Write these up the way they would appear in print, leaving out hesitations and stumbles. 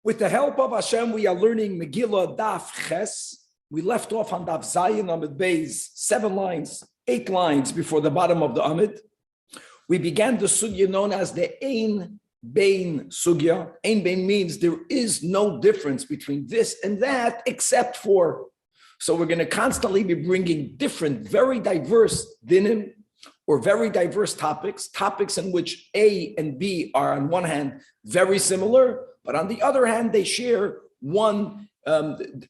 With the help of Hashem, we are learning Megila Daf Ches. We left off on Daf Zayin Amid Beis, 7 lines, 8 lines before the bottom of the Amid. We began the sugya known as the Ein Bein sugya. Ein Bein means there is no difference between this and that except for. So we're going to constantly be bringing different, very diverse dinim or very diverse topics in which A and B are on one hand very similar, but on the other hand, they share one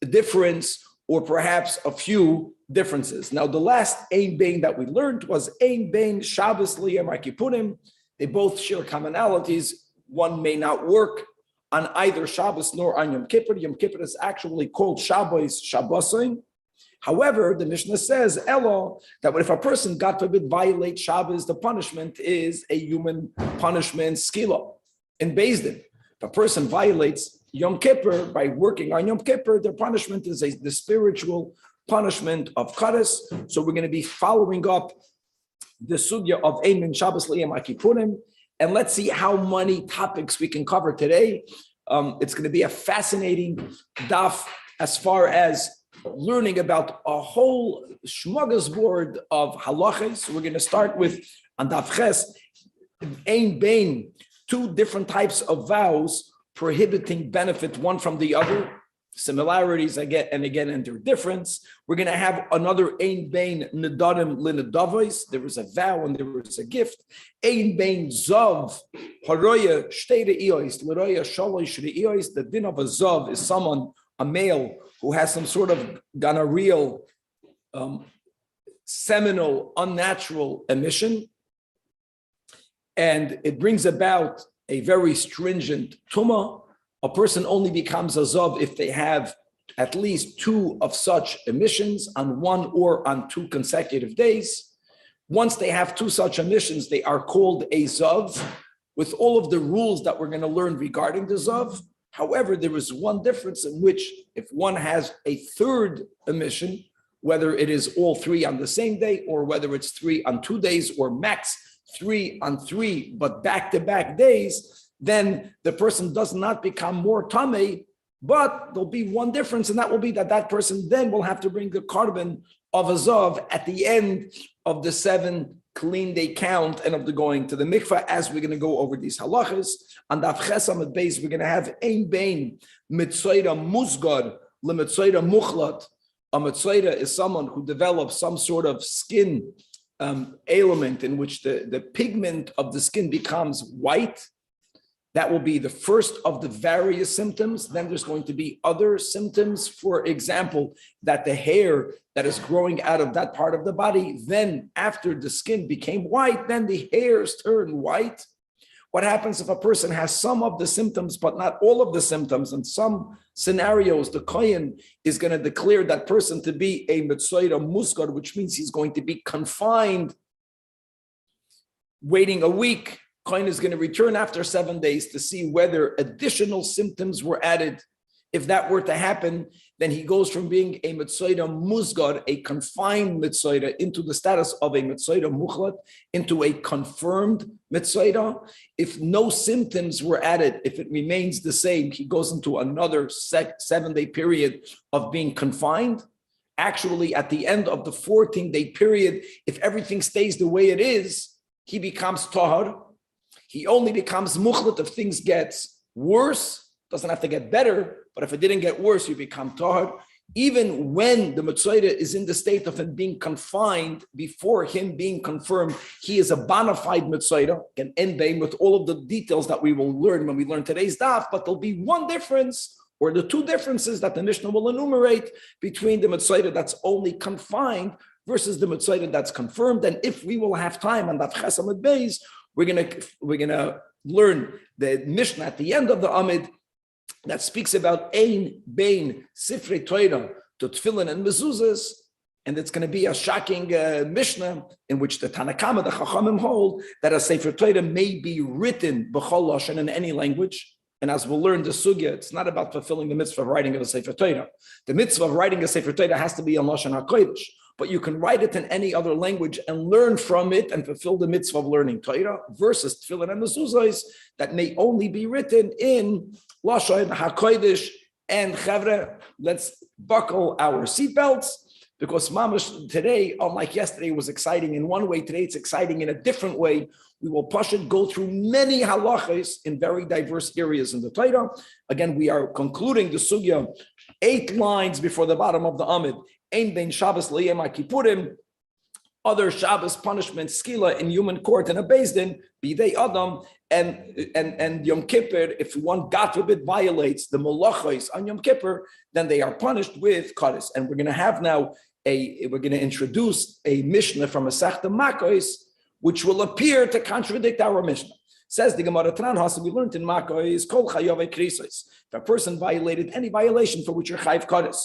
difference or perhaps a few differences. Now, the last Ein Bein that we learned was Ein Bein Shabbos Liyam Kipurim. They both share commonalities. One may not work on either Shabbos nor on Yom Kippur. Yom Kippur is actually called Shabbos, Shabbosin. However, the Mishnah says, Elo, that if a person, God forbid, violates Shabbos, the punishment is a human punishment, skila, in Beis Din. If a person violates Yom Kippur by working on Yom Kippur, their punishment is the spiritual punishment of Kares. So we're going to be following up the sugya of Ein Min Shabbos Liyam Akipurim, and let's see how many topics we can cover today. It's going to be a fascinating daf as far as learning about a whole smorgasbord of halachas. We're going to start with on daf ches, Ein Bein, 2 different types of vows prohibiting benefit one from the other. Similarities again and their difference. We're going to have another Ein Bein Nedarim Linedavos. There was a vow and there was a gift. Ein Bein Zav Haroya Shteire Iyos Leroya Shalosh Reiyos. The din of a Zav is someone, a male, who has some sort of gonorrheal, seminal, unnatural emission, and it brings about a very stringent tumah. A person only becomes a zav if they have at least 2 of such emissions on 1 or on 2 consecutive days. Once they have 2 such emissions, they are called a zav, with all of the rules that we're going to learn regarding the zav. However, there is one difference in which if one has a 3rd emission, whether it is all 3 on the same day or whether it's 3 on 2 days or max 3 on 3, but back-to-back days, then the person does not become more tamei, but there'll be one difference, and that will be that person then will have to bring the carbon of a zav at the end of the 7 clean day count and of the going to the mikvah, as we're going to go over these halachas. On daf ches amid beis, we're going to have Ein Bein Mitzoira Musgar LeMitzoira Muchlat. A mitzoira is someone who develops some sort of skin ailment in which the pigment of the skin becomes white. That will be the first of the various symptoms. Then there's going to be other symptoms. For example, that the hair that is growing out of that part of the body, then after the skin became white, then the hairs turn white. What happens if a person has some of the symptoms, but not all of the symptoms? In some scenarios, the Kohen is going to declare that person to be a Mitzoira Musgar, which means he's going to be confined, waiting a week. Kohen is going to return after 7 days to see whether additional symptoms were added. If that were to happen, then he goes from being a Mitzoira Musgar, a confined Mitzoira, into the status of a Mitzoira Muchlat, into a confirmed Mitzoira. If no symptoms were added, if it remains the same, he goes into another 7-day period of being confined. Actually, at the end of the 14-day period, if everything stays the way it is, he becomes Tahar. He only becomes Muchlat if things get worse. Doesn't have to get better, but if it didn't get worse, you become tahar. Even when the Mitzoira is in the state of him being confined, before him being confirmed, he is a bona fide Mitzoira, an Ein Bein, with all of the details that we will learn when we learn today's daf. But there'll be one difference, or the 2 differences that the Mishnah will enumerate between the Mitzoira that's only confined versus the Mitzoira that's confirmed. And if we will have time on daf ches amid beis, we're gonna learn the Mishnah at the end of the Amid that speaks about Ein Bein Sifrei Torah to Tefillin and Mezuzahs, and it's going to be a shocking Mishnah in which the Tanach, the Chachamim hold that a Sefer Torah may be written b'chol lashon in any language. And as we'll learn the sugya, it's not about fulfilling the mitzvah of writing of a Sefer Torah. The mitzvah of writing a Sefer Torah has to be on Lashon HaKodesh. but you can write it in any other language and learn from it and fulfill the mitzvah of learning Torah, versus tefillin and mezuzahs that may only be written in Lashon HaKodesh. And Chavre, let's buckle our seatbelts, because Mamash today, unlike yesterday, was exciting in one way. Today it's exciting in a different way. We will go through many halachas in very diverse areas in the Torah. Again, we are concluding the sugya 8 lines before the bottom of the Amid. Ein bein Shabbos liyem HaKippurim. Other Shabbos punishments, skila in human court and a beis din, bidei adam, and Yom Kippur. If one, God forbid, violates the malachos on Yom Kippur, then they are punished with kares. And we're going to have now we're going to introduce a Mishnah from a Masechta Makos, which will appear to contradict our Mishnah. Says the Gemara Tanan Hassan, we learned in Makos, kol chayavei krisos. If a person violated any violation for which you're chayav kares,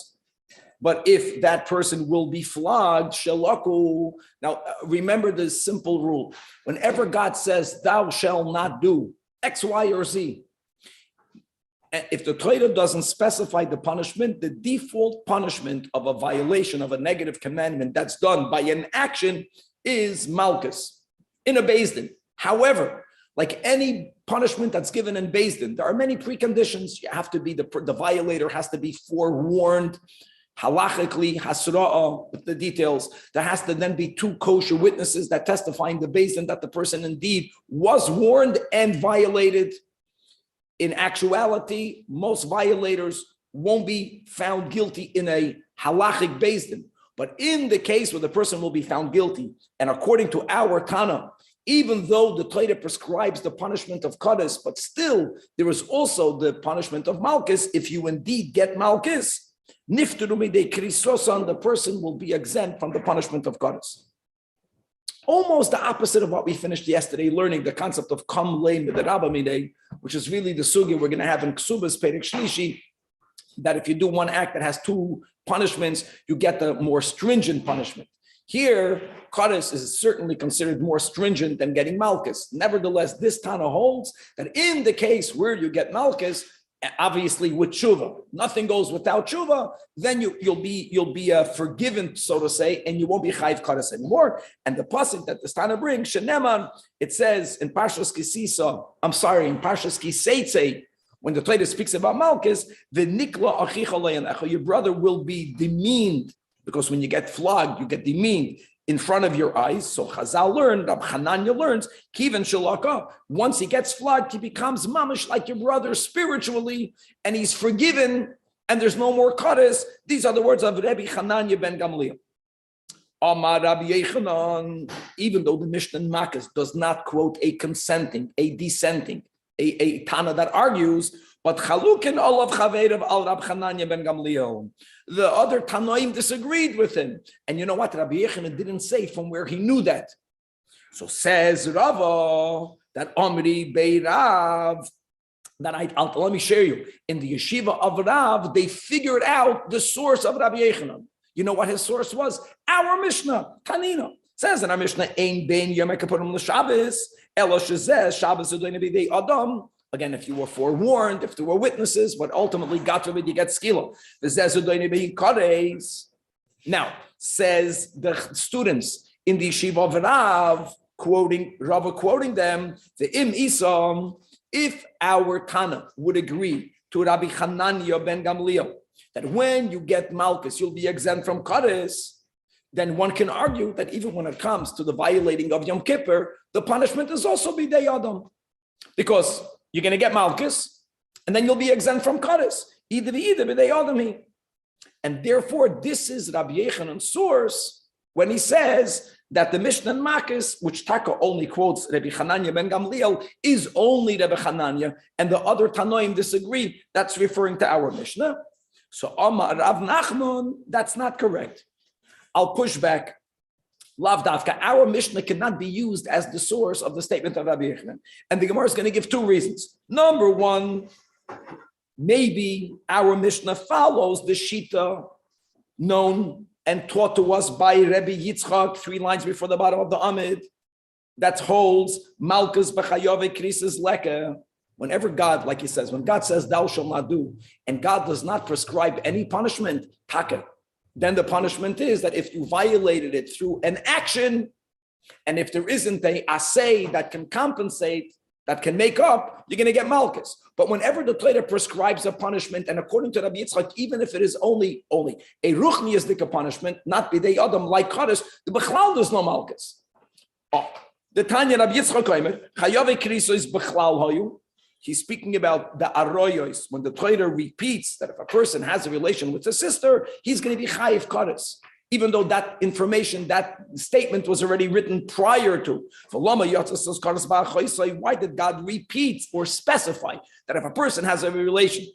but if that person will be flogged, shelaku. Now, remember this simple rule. Whenever God says, thou shall not do X, Y, or Z, if the Torah doesn't specify the punishment, the default punishment of a violation of a negative commandment that's done by an action is malchus in a beis din. However, like any punishment that's given in beis din, there are many preconditions. You have to be, the violator has to be forewarned. Halachically, hasra'ah, with the details, there has to then be 2 kosher witnesses that testify in the beis din that the person indeed was warned and violated. In actuality, most violators won't be found guilty in a halachic beis din. But in the case where the person will be found guilty, and according to our Tanach, even though the Torah prescribes the punishment of kares, but still there is also the punishment of malchus. If you indeed get malchus, the person will be exempt from the punishment of kares. Almost the opposite of what we finished yesterday, learning the concept of kam le midraba midei, which is really the sugya we're going to have in Ksubas Perek Shlishi, that if you do one act that has 2 punishments, you get the more stringent punishment. Here, kares is certainly considered more stringent than getting malchus. Nevertheless, this Tana holds that in the case where you get malchus, obviously with tshuva, nothing goes without tshuva, then you'll be forgiven, so to say, and you won't be chayiv kares anymore. And the pasuk that the Tana brings, sheneman, it says in Parshas Kiseitze, when the Torah speaks about malchus, the nikla achicha le'anecha, your brother will be demeaned, because when you get flogged, you get demeaned in front of your eyes. So Chazal learned, Rab Hananya learns, Kivan Shalaka, once he gets flogged, he becomes mamish like your brother spiritually, and he's forgiven, and there's no more kares. These are the words of Rabbi Hananya ben Gamliel. Amar Rabbi Yechanan, even though the Mishnah Makos does not quote a dissenting, a Tana that argues, but Chalukin olav chaveirav al Rab Hananya ben Gamliel. The other Tanoim disagreed with him. And you know what? Rabbi Yechanan didn't say from where he knew that. So says Rava, that Omri Bei Rav, that let me share you. In the yeshiva of Rav, they figured out the source of Rabbi Yechanan. You know what his source was? Our Mishnah, Tanina. Says in our Mishnah, Ein bein Yom Kippurim l'Shabbos, elo shezeh Shabbos u'doin b'dei Adam. Again, if you were forewarned, if there were witnesses, but ultimately, God forbid, you get skila. Now, says the students in the yeshiva of Rav, quoting them, the im isam, if our Tana would agree to Rabbi Hananya ben Gamliel, that when you get malchus, you'll be exempt from kares, then one can argue that even when it comes to the violating of Yom Kippur, the punishment is also bidei adam, because you're going to get malchus, and then you'll be exempt from kares. Either b'dei adam. And therefore, this is Rabbi Yechanan's source when he says that the Mishnah Makos, which Taka only quotes Rabbi Hananya ben Gamliel, is only Rabbi Hananya, and the other Tanoim disagree. That's referring to our Mishnah. So Amar Rav Nachman, that's not correct. I'll push back. Lav Davka, our Mishnah cannot be used as the source of the statement of Rabbi Yechanan. And the Gemara is going to give 2 reasons. Number 1, maybe our Mishnah follows the Shita known and taught to us by Rabbi Yitzchak 3 lines before the bottom of the Amid, that holds Malchus b'chayove krisis leke. Whenever God, like he says, when God says thou shalt not do, and God does not prescribe any punishment, taka, then the punishment is that if you violated it through an action, and if there isn't a assay that can compensate, that can make up, you're going to get malchus. But whenever the Torah prescribes a punishment, and according to Rabbi Yitzchak, even if it is only a ruchniistic punishment, not bidei adam like Kaddish, the bechlal there's no malchus. The Tanya Rabbi Yitzchak Omer, Chayave Kriso is bechlal hayu. He's speaking about the aroyos. When the Torah repeats that if a person has a relation with a sister, he's going to be chayiv Kaddish. Even though that information, that statement was already written prior to. Why did God repeat or specify that if a person has a relation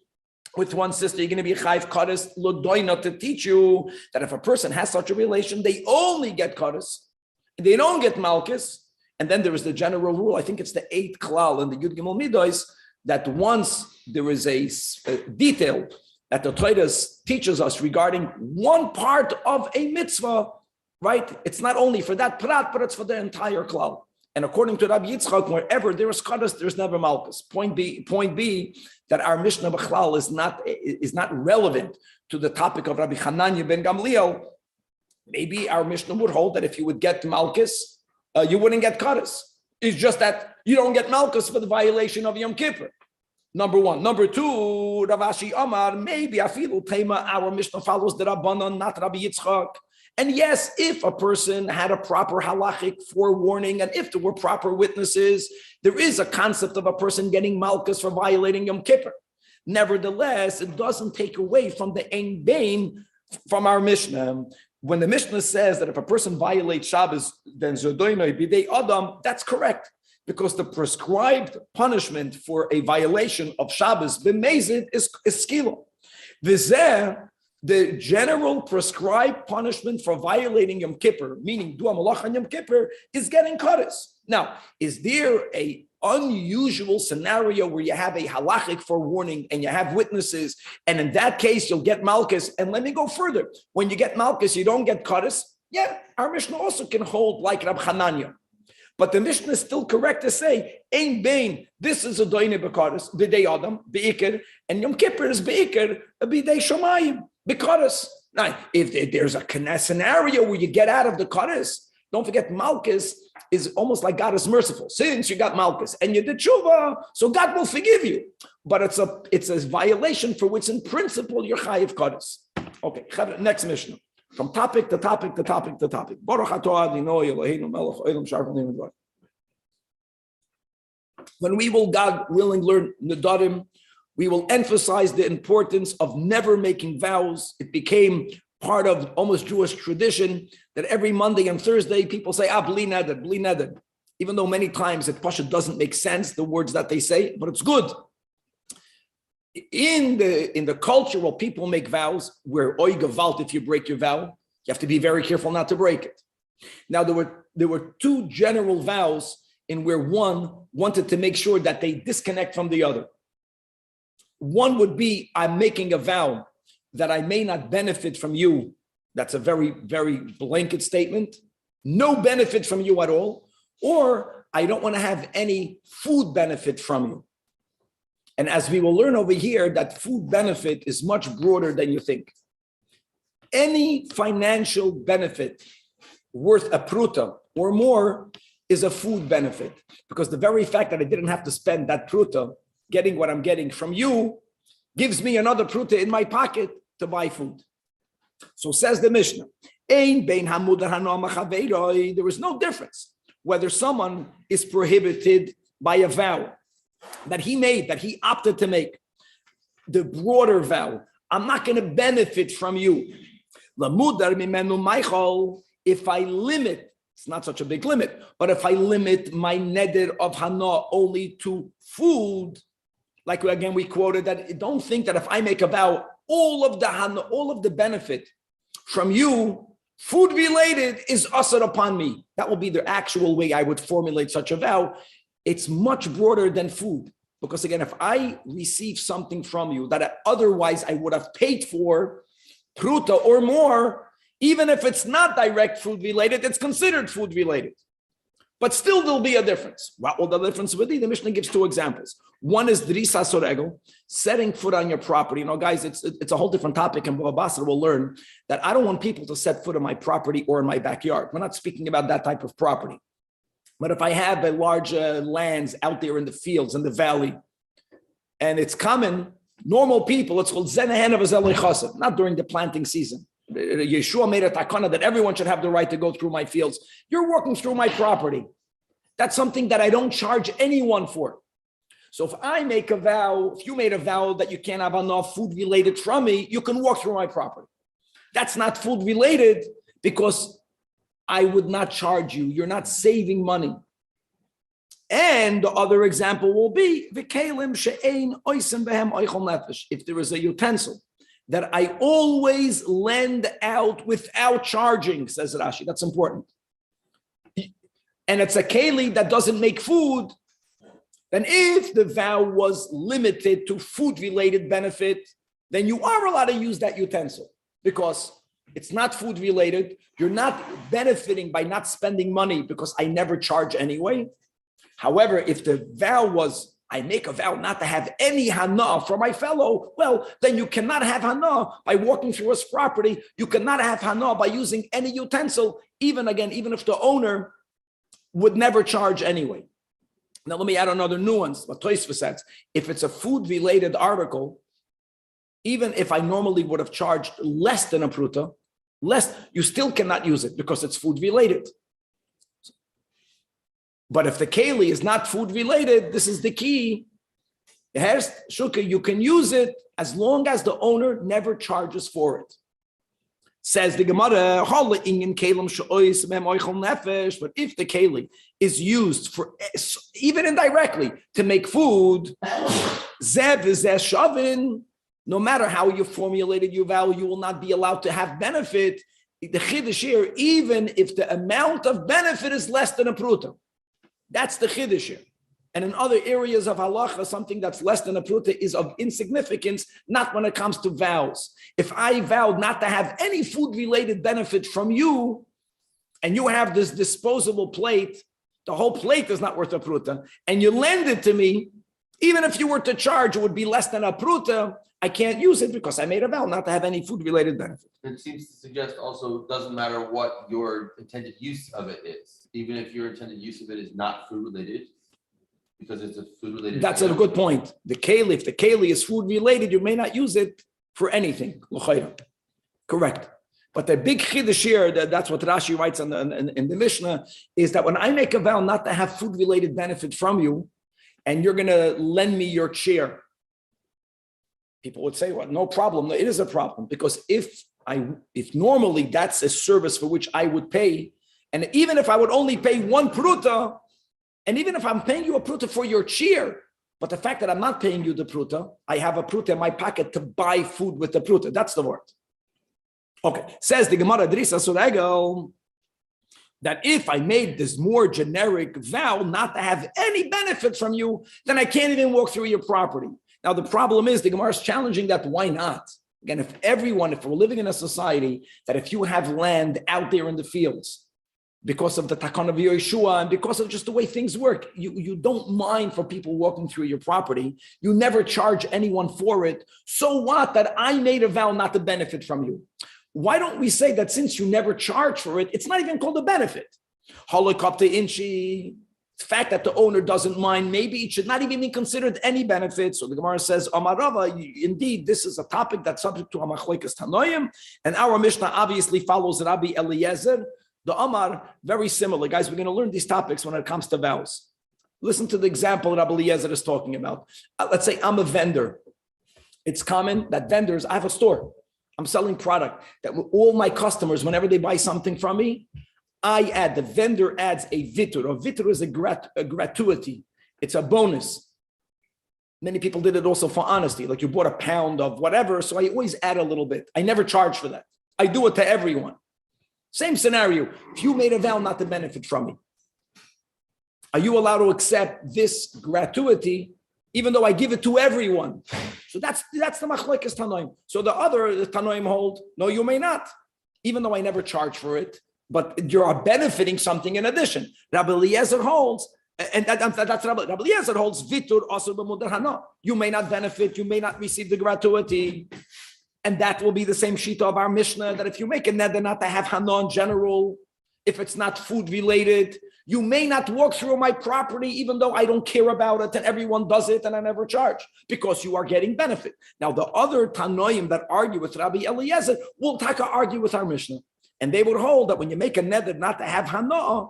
with one sister, you're going to be chayiv Kaddish lodoina, to teach you that if a person has such a relation, they only get Kaddish, they don't get malchus. And then there is the general rule, I think it's the 8th klal in the Yud Gimel Midos, that once there is a detail that the Torah teaches us regarding one part of a mitzvah, right? It's not only for that prat, but it's for the entire klal. And according to Rabbi Yitzchak, wherever there is kaddish, there's never malchus. Point B, that our Mishnah B'chlal is not relevant to the topic of Rabbi Hananya ben Gamliel. Maybe our Mishnah would hold that if you would get malchus, you wouldn't get kaddish. It's just that you don't get malchus for the violation of Yom Kippur. Number one. Number two, Rav Ashi Amar, maybe Afilu Tema, our Mishnah follows the Rabbanon, not Rabbi Yitzchak. And yes, if a person had a proper halachic forewarning, and if there were proper witnesses, there is a concept of a person getting malchus for violating Yom Kippur. Nevertheless, it doesn't take away from the Ein Bain from our Mishnah. When the Mishnah says that if a person violates Shabbos, then Zodoinoi Bidei Adam, that's correct. Because the prescribed punishment for a violation of Shabbos b'mezid is skila. V'zeh, the general prescribed punishment for violating Yom Kippur, meaning dua malach on Yom Kippur, is getting kaddish. Now, is there a unusual scenario where you have a halachic forewarning and you have witnesses, and in that case you'll get malchus? And let me go further. When you get malchus, you don't get kaddish. Yeah, our Mishnah also can hold like Rab Hananya. But the Mishnah is still correct to say, Ein Bain, this is a doine b'kaddis, b'dei Adam, b'ikir, and Yom Kippur is b'ikir, b'dei Shomayim, b'kaddis. Now, if there's a scenario where you get out of the kaddis, don't forget malchus is almost like God is merciful. Since you got malchus and you did tshuva, so God will forgive you. But it's a violation for which in principle you're chayiv kaddis. Okay, next Mishnah. From topic to topic to topic to topic. Baruch atah Adonai Eloheinu melech olam sharvim v'dvar. When we will, God willing, learn Nedarim, we will emphasize the importance of never making vows. It became part of almost Jewish tradition that every Monday and Thursday people say, bli neder, bli neder. Even though many times it Pasha doesn't make sense, the words that they say, but it's good. In the culture where people make vows, where oy gevalt, if you break your vow, you have to be very careful not to break it. Now, there were two general vows in where one wanted to make sure that they disconnect from the other. One would be, I'm making a vow that I may not benefit from you. That's a very, very blanket statement. No benefit from you at all. Or I don't want to have any food benefit from you. And as we will learn over here, that food benefit is much broader than you think. Any financial benefit worth a pruta or more is a food benefit, because the very fact that I didn't have to spend that pruta getting what I'm getting from you gives me another pruta in my pocket to buy food. So says the Mishnah, there is no difference whether someone is prohibited by a vow that he made, that he opted to make, the broader vow, I'm not going to benefit from you. If I limit, it's not such a big limit, but if I limit my neder of hana only to food, like again we quoted that, don't think that if I make a vow, all of the hana, all of the benefit from you, food related, is usher upon me. That will be the actual way I would formulate such a vow. It's much broader than food, because again, if I receive something from you that otherwise I would have paid for, pruta or more, even if it's not direct food related, it's considered food related. But still, there'll be a difference. What will the difference be? The Mishnah gives two examples. One is drisa soregel, setting foot on your property. Guys, it's a whole different topic, and Baba Basra will learn that I don't want people to set foot on my property or in my backyard. We're not speaking about that type of property. But if I have a large lands out there in the fields, in the valley, and it's common, normal people, it's called zenehen of azeli chassid, not during the planting season. Yeshua made a takana that everyone should have the right to go through my fields. You're walking through my property. That's something that I don't charge anyone for. So if I make a vow, if you made a vow that you can't have enough food related from me, you can walk through my property. That's not food related because I would not charge you. You're not saving money. And the other example will be if there is a utensil that I always lend out without charging, says Rashi. That's important. And it's a keli that doesn't make food, then if the vow was limited to food-related benefit, then you are allowed to use that utensil because it's not food-related. You're not benefiting by not spending money because I never charge anyway. However, if the vow was, I make a vow not to have any hana for my fellow, well, then you cannot have hana by walking through his property. You cannot have hana by using any utensil, even if the owner would never charge anyway. Now, let me add another nuance. What Tosfos says, if it's a food-related article, even if I normally would have charged less than a pruta, you still cannot use it because it's food-related. But if the keli is not food related, this is the key. You can use it as long as the owner never charges for it. Says the Gemara, but if the keli is used for even indirectly to make food, no matter how you formulated your vow, you will not be allowed to have benefit. The chiddush here, even if the amount of benefit is less than a pruta. That's the chiddush here. And in other areas of halacha, something that's less than a pruta is of insignificance, not when it comes to vows. If I vowed not to have any food-related benefit from you, and you have this disposable plate, the whole plate is not worth a pruta, and you lend it to me, even if you were to charge, it would be less than a pruta, I can't use it because I made a vow not to have any food-related benefit. It seems to suggest also it doesn't matter what your intended use of it is. Even if your intended use of it is not food-related, because it's a food-related. That's a good point. If the keli is food-related, you may not use it for anything. Correct. But the big chiddush here, that's what Rashi writes in the Mishnah, is that when I make a vow not to have food-related benefit from you, and you're going to lend me your chair, people would say, well, no problem. No, it is a problem because if normally that's a service for which I would pay, and even if I would only pay one pruta, and even if I'm paying you a pruta for your chair, but the fact that I'm not paying you the pruta, I have a pruta in my pocket to buy food with the pruta. That's the word. Okay, says the Gemara Drisa Suregel, that if I made this more generic vow not to have any benefit from you, then I can't even walk through your property. Now, the problem is the Gemara is challenging that. Why not? Again, if we're living in a society that if you have land out there in the fields, because of the takana of Yeshua and because of just the way things work, you don't mind for people walking through your property. You never charge anyone for it. So what that I made a vow not to benefit from you? Why don't we say that since you never charge for it, it's not even called a benefit? Holokopte inchi. The fact that the owner doesn't mind, maybe it should not even be considered any benefit. So the Gemara says, Amarava, indeed, this is a topic that's subject to Amachloikas Tanoim, and our Mishnah obviously follows Rabbi Eliezer. The Amar, very similar. Guys, we're going to learn these topics when it comes to vows. Listen to the example Rabbi Eliezer is talking about. Let's say I'm a vendor. It's common that vendors, I have a store. I'm selling product that all my customers, whenever they buy something from me, the vendor adds a vitur. A vitur is a gratuity. It's a bonus. Many people did it also for honesty. Like you bought a pound of whatever, so I always add a little bit. I never charge for that. I do it to everyone. Same scenario. If you made a vow not to benefit from me, are you allowed to accept this gratuity even though I give it to everyone? So that's the machlekes Tanoim. So the Tanoim hold, no, you may not. Even though I never charge for it, but you are benefiting something in addition. Rabbi Eliezer holds, and that's Rabbi Eliezer holds, vitur asur b'mudar hana. You may not benefit, you may not receive the gratuity. And that will be the same shita of our Mishnah, that if you make a neder not to have hana in general, if it's not food related, you may not walk through my property even though I don't care about it and everyone does it and I never charge, because you are getting benefit. Now the other Tanoim that argue with Rabbi Eliezer will argue with our Mishnah. And they would hold that when you make a neder not to have hana,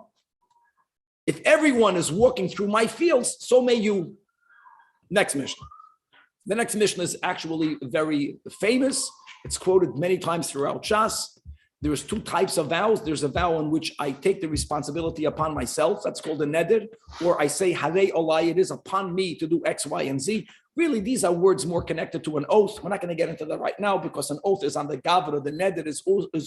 if everyone is walking through my fields, so may you. Next Mishnah. The next Mishnah is actually very famous. It's quoted many times throughout Shas. There's two types of vows. There's a vow in which I take the responsibility upon myself. That's called a neder. Or I say, Harei olai, it is upon me to do X, Y, and Z. Really, these are words more connected to an oath. We're not going to get into that right now because an oath is on the gavra. The neder is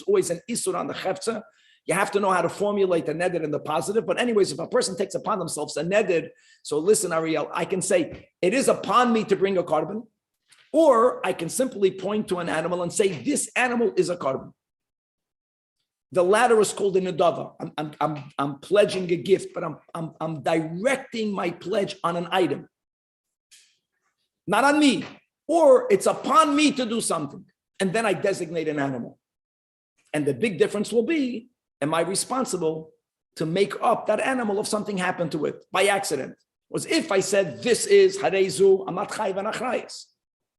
always an isur on the chefza. You have to know how to formulate the neder in the positive. But anyways, if a person takes upon themselves a neder, so listen, Ariel, I can say, it is upon me to bring a korban. Or I can simply point to an animal and say, this animal is a korban. The latter is called a nedava. I'm pledging a gift, but I'm directing my pledge on an item. Not on me. Or it's upon me to do something. And then I designate an animal. And the big difference will be, am I responsible to make up that animal if something happened to it by accident? Was if I said, this is hareizu, I'm not chayv and achrayas.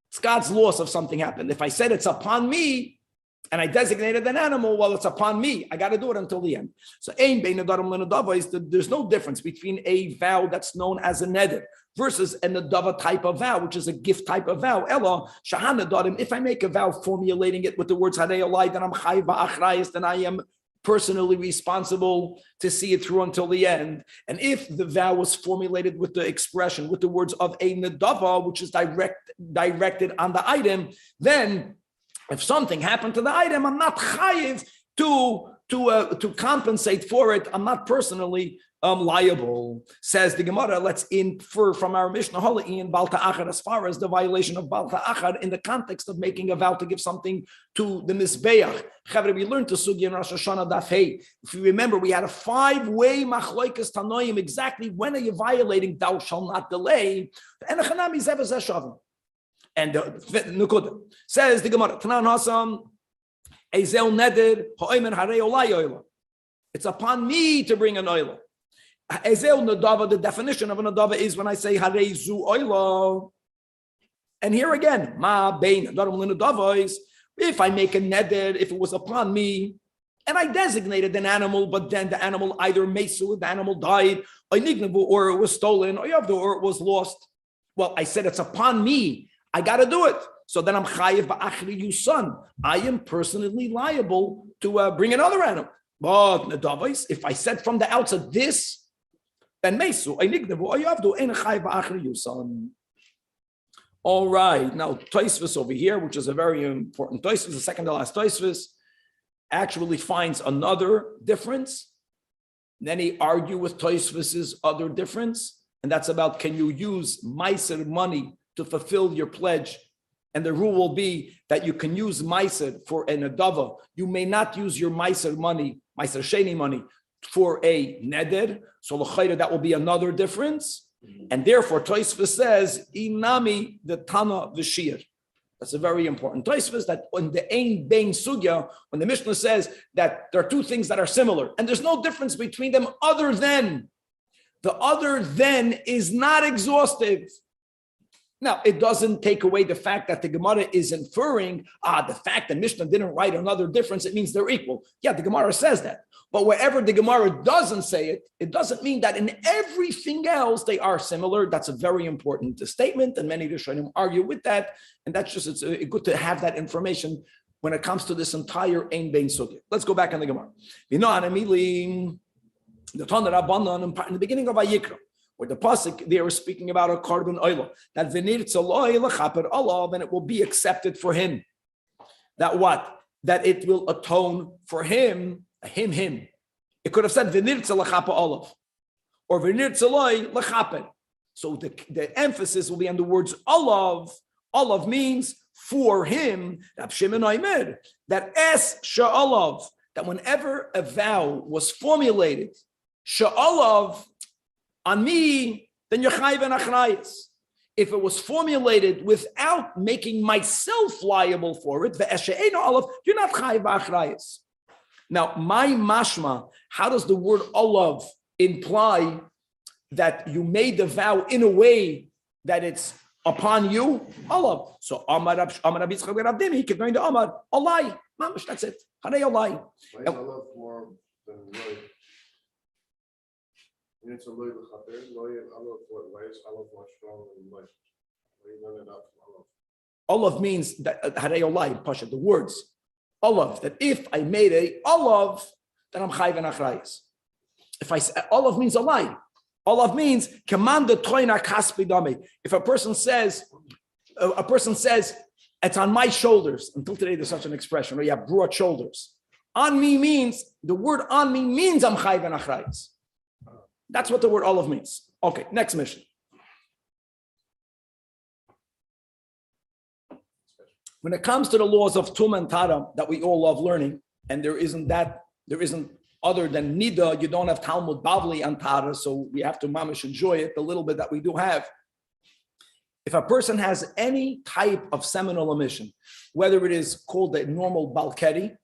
It's God's loss if something happened. If I said it's upon me, and I designated an animal, well, it's upon me. I got to do it until the end. So there's no difference between a vow that's known as a neder versus a nedava type of vow, which is a gift type of vow. Ella, if I make a vow formulating it with the words Harei olai, then I'm chayv va'achrayis, then I am personally responsible to see it through until the end. And if the vow was formulated with the expression, with the words of a nedava, which is directed on the item, then if something happened to the item, I'm not chayiv to compensate for it. I'm not personally liable. Says the Gemara, let's infer from our Mishnah, in Balta Achad, as far as the violation of Balta Achad in the context of making a vow to give something to the Mizbeach. We learned to Sugya in Rosh Hashanah Daf Hey. If you remember, we had a 5-way machloikas tanoim, exactly when are you violating, thou shalt not delay. And Nukuda says the Gemara, Tanan Hassan, Ezel Neder, Ha'omen Harei olai oila. It's upon me to bring an oila. Ezel Nadava, the definition of a Nadava is when I say Harei zu oila. And here again, Ma bein Nadarim l'Nadavos, if I make a neder, if it was upon me, and I designated an animal, but then the animal either mesu, the animal died, or it was stolen, or it was lost. Well, I said it's upon me. I got to do it. So then I'm chayiv ba'achri yusan. I am personally liable to bring another animal. But nedavos, if I said from the outset this, then mesu, ainignevu, oyavdu, ein chayiv ba'achri yusan. All right. Now Tosfos over here, which is a very important Tosfos, the second to last Tosfos, actually finds another difference. And then he argues with Tosfos's other difference, and that's about can you use meiser money to fulfill your pledge. And the rule will be that you can use meiser for an adava. You may not use your meiser money, meiser sheni money, for a neder. So l'chayda, that will be another difference. And therefore, Tosfos says, inami the tana v'shir. That's a very important Tosfos, that on the ein bein sugya, when the Mishnah says that there are two things that are similar, and there's no difference between them other than, the other than is not exhaustive. Now, it doesn't take away the fact that the Gemara is inferring, the fact that Mishnah didn't write another difference, it means they're equal. Yeah, the Gemara says that. But wherever the Gemara doesn't say it, it doesn't mean that in everything else they are similar. That's a very important statement, and many Rishonim argue with that. And that's just, it's good to have that information when it comes to this entire Ein Bein Sugya. Let's go back on the Gemara. In the beginning of Vayikra, where the pasuk they were speaking about a korban oila, that v'nirtzaloi l'chaper olav, and it will be accepted for him. That what? That it will atone for him. Him. It could have said v'nirtzal l'chaper olav, or v'nirtzaloi l'chaper. So the emphasis will be on the words olav. Olav means for him. Rab Shimon Omer that es sha'olav, that whenever a vow was formulated, she'olav, on me, then you're chayv and achrayis. If it was formulated without making myself liable for it, ve'eshe'eno olav, you're not chayv achrayis. Now, my mashma, how does the word olav imply that you made the vow in a way that it's upon you? Olav. So Amar Yitzchak ben Abdimi, he kept going to Amar, Olai. Mamish, that's it. Hanei Olai. Why is olav more than loy? It's a loy l'chaper. Loy and olav. Why is olav more strong than loy? Why you learn it out from olav? Olav means that Hanei Olai, Pasha, the words. Olav, that if I made a olav, then I'm chayv and achrayis. If I say olav means olai. Olav means command the troina kaspi dami. If a person says, it's on my shoulders. Until today, there's such an expression where you have broad shoulders. On me means, the word on me means I'm chayv and achrayis. That's what the word olav means. Okay, next mission. When it comes to the laws of Tum and Tara that we all love learning, and there isn't other than Nida, you don't have Talmud Bavli and Tara, so we have to mamish enjoy it, the little bit that we do have. If a person has any type of seminal emission, whether it is called the normal Balkeri,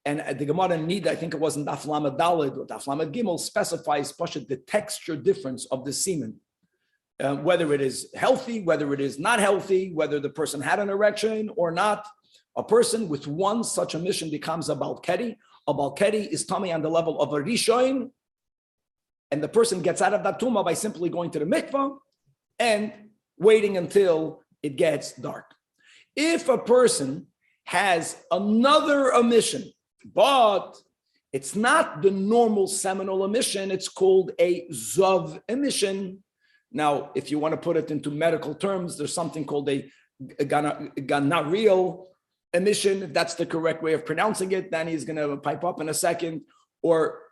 and the Gemara in Nida, I think it was in Daf Lamed Daled or Daf Lamed Gimel, specifies the texture difference of the semen. Whether it is healthy, whether it is not healthy, whether the person had an erection or not, a person with one such emission becomes a Balkeri. A Balkeri is tummy on the level of a Rishon, and the person gets out of that tumah by simply going to the mikvah and waiting until it gets dark. If a person has another emission, but it's not the normal seminal emission, it's called a Zav emission. Now, if you want to put it into medical terms, there's something called a gonorrheal emission. If that's the correct way of pronouncing it, Danny is going to pipe up in a second. Or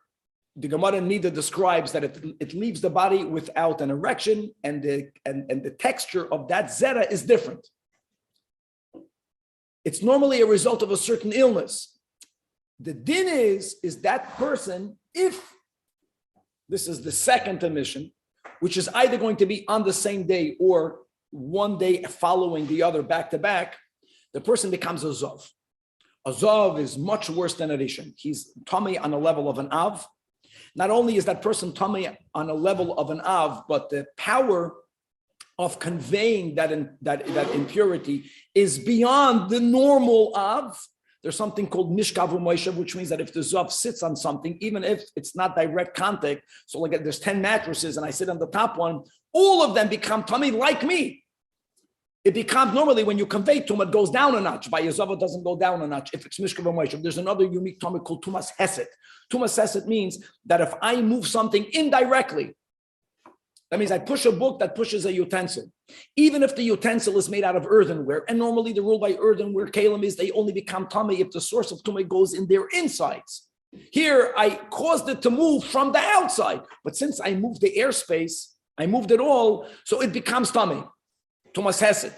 the Gemara Nida describes that it leaves the body without an erection, and the texture of that zera is different. It's normally a result of a certain illness. The din is that person, if this is the second emission, which is either going to be on the same day or one day following the other back to back, the person becomes a Zav. A Zav is much worse than a Rishon. He's tummy on a level of an Av. Not only is that person tummy on a level of an Av, but the power of conveying that impurity is beyond the normal Av. There's something called MERCAVA, which means that if the Zav sits on something, even if it's not direct contact, so like there's 10 mattresses and I sit on the top one, all of them become tummy like me. It becomes normally when you convey tumah, it goes down a notch. By Zav, it doesn't go down a notch. If it's MERCAVA, there's another unique tumah called tumas hesed. Tumas hesed means that if I move something indirectly, that means I push a book that pushes a utensil. Even if the utensil is made out of earthenware, and normally the rule by earthenware kalim is they only become tummy if the source of tummy goes in their insides. Here, I caused it to move from the outside, but since I moved the airspace, I moved it all, so it becomes tummy. Tumas hesed.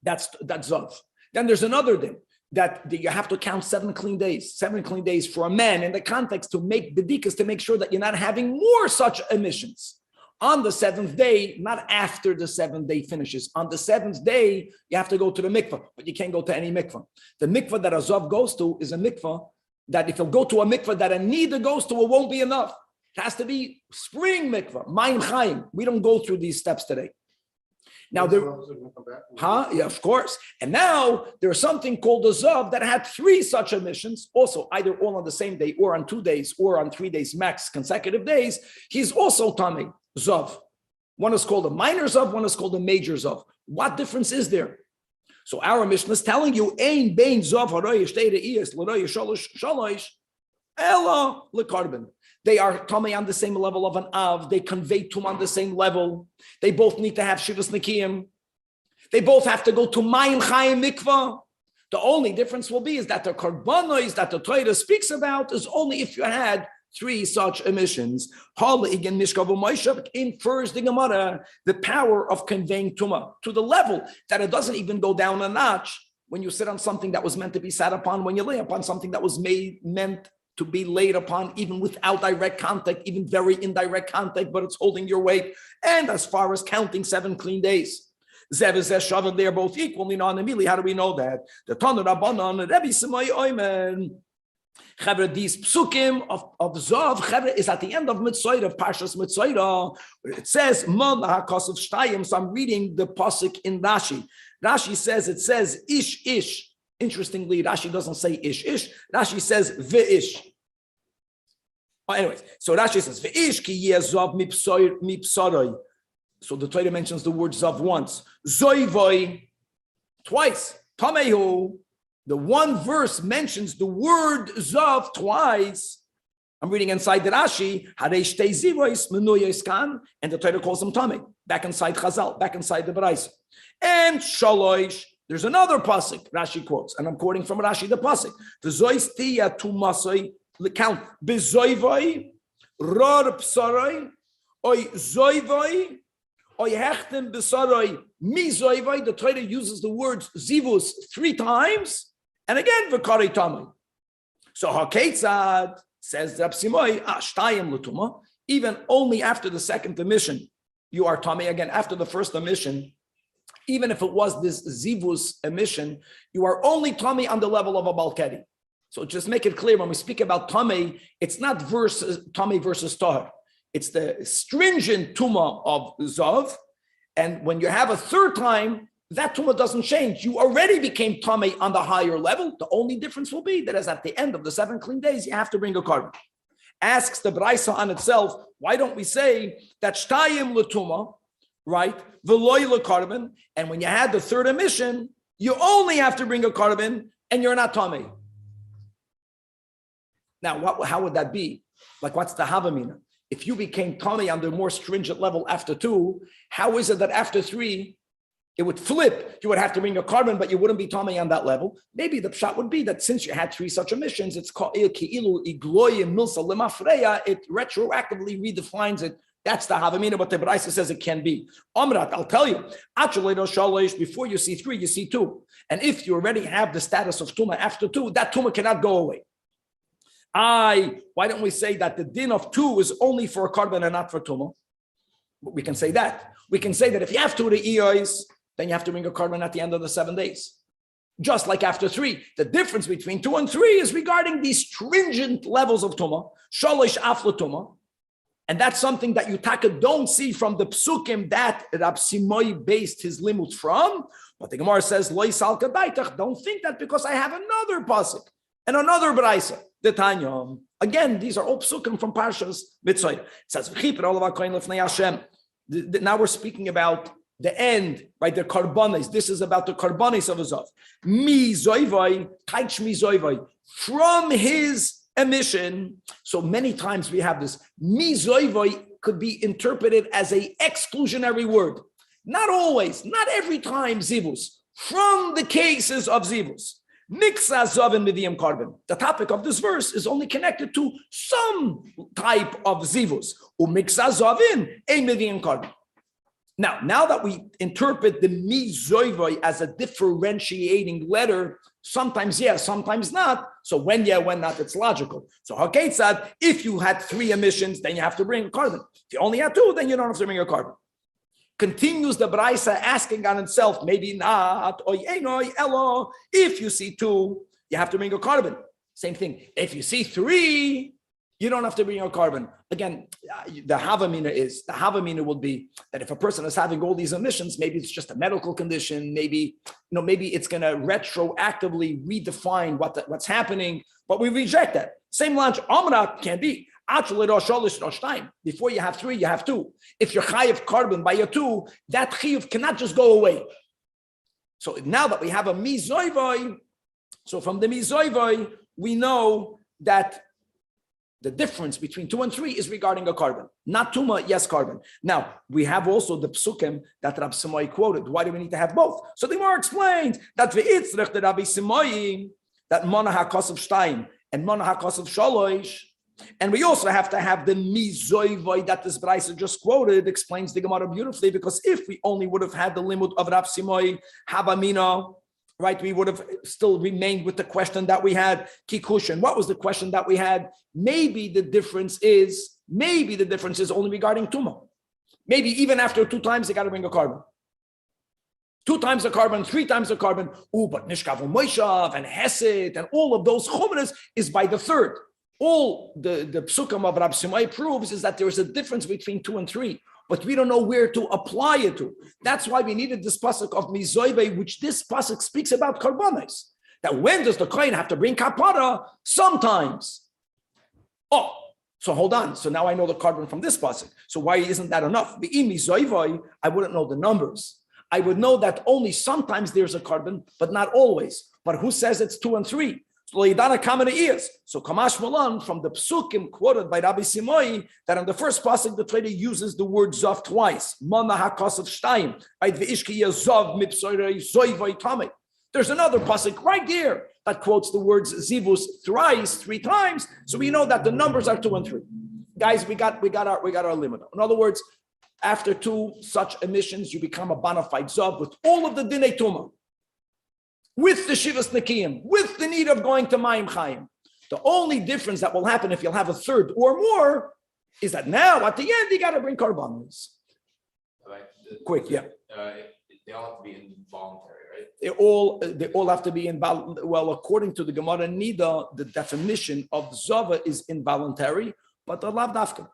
That's zav. Then there's another thing that you have to count 7 clean days. 7 clean days for a man in the context to make bedikas, to make sure that you're not having more such emissions. On the 7th day, not after the 7th day finishes. On the 7th day, you have to go to the mikvah, but you can't go to any mikvah. The mikvah that a zav goes to is a mikvah that if he'll go to a mikvah that a nida goes to, it won't be enough. It has to be spring mikvah, mayim chayim. We don't go through these steps today. Now yeah, of course. And now there's something called a zav that had 3 such emissions, also either all on the same day or on 2 days or on 3 days max consecutive days. He's also tummy. Zav. One is called a minor Zav, one is called a major Zav. What difference is there? So our Mishnah is telling you, Ein bein Zav haroyesh teireyes l'royesh shalosh ela lekarbon. They are tummy on the same level of an Av. They convey tum on the same level. They both need to have shivas nikiyim. They both have to go to mayim chayim mikvah. The only difference will be is that the karbanos that the Torah speaks about is only if you had 3 such emissions. Infers the Gemara the power of conveying tumah to the level that it doesn't even go down a notch. when you sit on something that was meant to be sat upon, when you lay upon something that was meant to be laid upon, even without direct contact, even very indirect contact, but it's holding your weight. And as far as counting 7 clean days, Zev is Shavan, they are both equal. How do we know that? The Tanach Rabbanan, Rebbe Simai Oymen. Chavre, these psukim of Zav, Chavre, is at the end of Mitzvah, of Parshas Mitzvah. It says, Mon HaKosov Shtayim. So I'm reading the pasuk in Rashi. Rashi says, it says, Ish, Ish. Interestingly, Rashi doesn't say Ish, Ish. Rashi says, Ve'ish. Anyways, so Rashi says, Ve'ish ki yeh Zav mipsaroi. So the Torah mentions the word Zav once. Zoivoi, twice. Tamehu. The one verse mentions the word Zav twice. I'm reading inside the Rashi, and the Torah calls him Tamei. Back inside Chazal, back inside the Baraisa. And Shalosh, there's another pasuk Rashi quotes, and I'm quoting from Rashi the pasuk. V'zois tiya tumasoi, count, bezoivoi, ror psaroi, oi zoivoi, oi hechtem besaroi, mizoivoi. The Torah uses the words zivus 3 times. And again, v'karei tamei. So haketzad says Rab Simoi, shtayim l'tuma. Even only after the second emission, you are tamei again. After the first emission, even if it was this zivus emission, you are only tamei on the level of a balkedi. So just make it clear when we speak about tamei, it's not tamei versus tahar. It's the stringent tuma of zav, and when you have a third time, that tumah doesn't change. You already became tamei on the higher level. The only difference will be that as at the end of the 7 clean days, you have to bring a carbon. Asks the Braisa on itself, why don't we say that shtayim l'tumah, right? V'loy l'carbon, and when you had the third emission, you only have to bring a carbon, and you're not tamei. Now, how would that be? Like, what's the havamina? If you became tamei on the more stringent level after 2, how is it that after 3? It would flip. You would have to bring a carbon, but you wouldn't be tamei on that level. Maybe the pshat would be that since you had 3 such emissions, it's called ki'ilu igloyim milsa lemafreya. It retroactively redefines it. That's the havamina, but the Braisa says it can be. Amrat, I'll tell you. Before you see 3, you see 2. And if you already have the status of tuma after 2, that tuma cannot go away. Why don't we say that the din of 2 is only for a carbon and not for tuma? We can say that. We can say that if you have 2 re'iyos, then you have to bring a carbon at the end of the 7 days. Just like after 3. The difference between 2 and 3 is regarding these stringent levels of tumah, shalosh afla tumah, and that's something that you don't see from the psukim that Rab Simoi based his limud from. But the Gemara says, Lo yisal kadaitach. Don't think that because I have another pasuk and another braisa. The Tanya. Again, these are all psukim from Parshas Mitzvah. It says, V'chiper olav ha'kohen lefnei Hashem. Now we're speaking about the end, right? The karbanis. This is about the karbanis of Azav. Mi zoivai, kaich mi zoivai. From his emission. So many times we have this. Mi zoivai could be interpreted as a exclusionary word. Not always, not every time zivus. From the cases of zivus. Miksa zav and midiam carbon. The topic of this verse is only connected to some type of zivus. Umiksa zavin a midiam carbon. Now that we interpret the mi zoivoi as a differentiating letter, sometimes yes, sometimes not. So when yeah, when not, it's logical. So haketzad, if you had 3 emissions, then you have to bring a carbon. If you only had 2, then you don't have to bring a carbon. Continues the Braisa asking on itself, maybe not. If you see 2, you have to bring a carbon. Same thing. If you see 3, you don't have to bring a carbon. Again, the havamina will be that if a person is having all these emissions, maybe it's just a medical condition. Maybe it's going to retroactively redefine what's happening. But we reject that. Same lunch, amrat can be. Before you have 3, you have 2. If you're chayiv carbon by your 2, that chayiv cannot just go away. So now that we have a mizoivoi, so from the mizoivoi, we know that the difference between 2 and 3 is regarding a carbon. Not tuma, yes, carbon. Now, we have also the psukim that Rab Simoi quoted. Why do we need to have both? So the Gemara explains that ve'itzrech the Rabbi Simoi, that mana hakosov shtayim and mana hakosov shalosh. And we also have to have the mizoivoi that this Braisa just quoted, explains the Gemara beautifully, because if we only would have had the limud of Rab Simoi, habamina, right? We would have still remained with the question that we had, Kikushin. What was the question that we had? Maybe the difference is only regarding Tumah. Maybe even after 2 times, they got to bring a carbon. 2 times a carbon, 3 times a carbon. Oh, but Nishkav Moishav and Hesed and all of those chumras is by the 3rd. All the psukim of Rab Shimai proves is that there is a difference between 2 and 3, but we don't know where to apply it to. That's why we needed this pasuk of Mizoive, which this pasuk speaks about karbanos. That when does the kohen have to bring kapara? Sometimes. Oh, so hold on. So now I know the carbon from this pasuk. So why isn't that enough? I wouldn't know the numbers. I would know that only sometimes there's a carbon, but not always. But who says it's 2 and 3? So Kamash Malan from the psukim quoted by Rabbi Simoi that in the first pasuk the Torah uses the word zav twice. Mana hakasav shtayim. There's another pasuk right there that quotes the words zivus thrice 3 times. So we know that the numbers are 2 and 3. Guys, we got our limit. In other words, after 2 such emissions, you become a bona fide zav with all of the dinei tumah. With the Shivas Nekiyim, with the need of going to Mayim Chaim. The only difference that will happen if you'll have a 3rd or more is that now at the end you got to bring karbanos. Right. Quick, yeah. They all have to be involuntary, right? They all have to be involuntary. Well, according to the Gemara Nida, the definition of Zava is involuntary, but the lav dafka.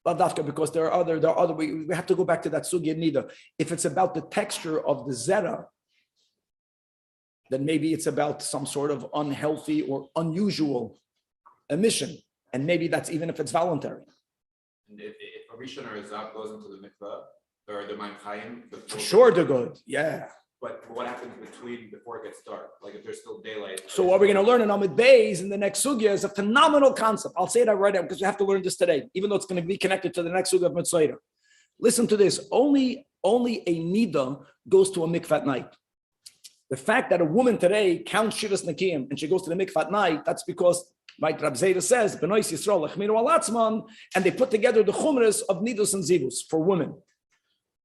Lav dafka, because there are other we have to go back to that sugya Nida. If it's about the texture of the zera, then maybe it's about some sort of unhealthy or unusual emission. And maybe that's even if it's voluntary. And if a Rishon or a Zav goes into the mikvah, or the Mayim Chaim, For sure they're good, yeah. But what happens before it gets dark? Like if there's still daylight. So what we're going to learn in Amid Beis in the next sugya is a phenomenal concept. I'll say that right now because we have to learn this today, even though it's going to be connected to the next sugya of Mitzvah. Listen to this, only a nida goes to a mikvah at night. The fact that a woman today counts Shivas Nekiyim and she goes to the mikvah at night, that's because, like Rab Zera says, Benois Yisrael, Lechmiru Alatzman, and they put together the chumras of nidus and zivus for women.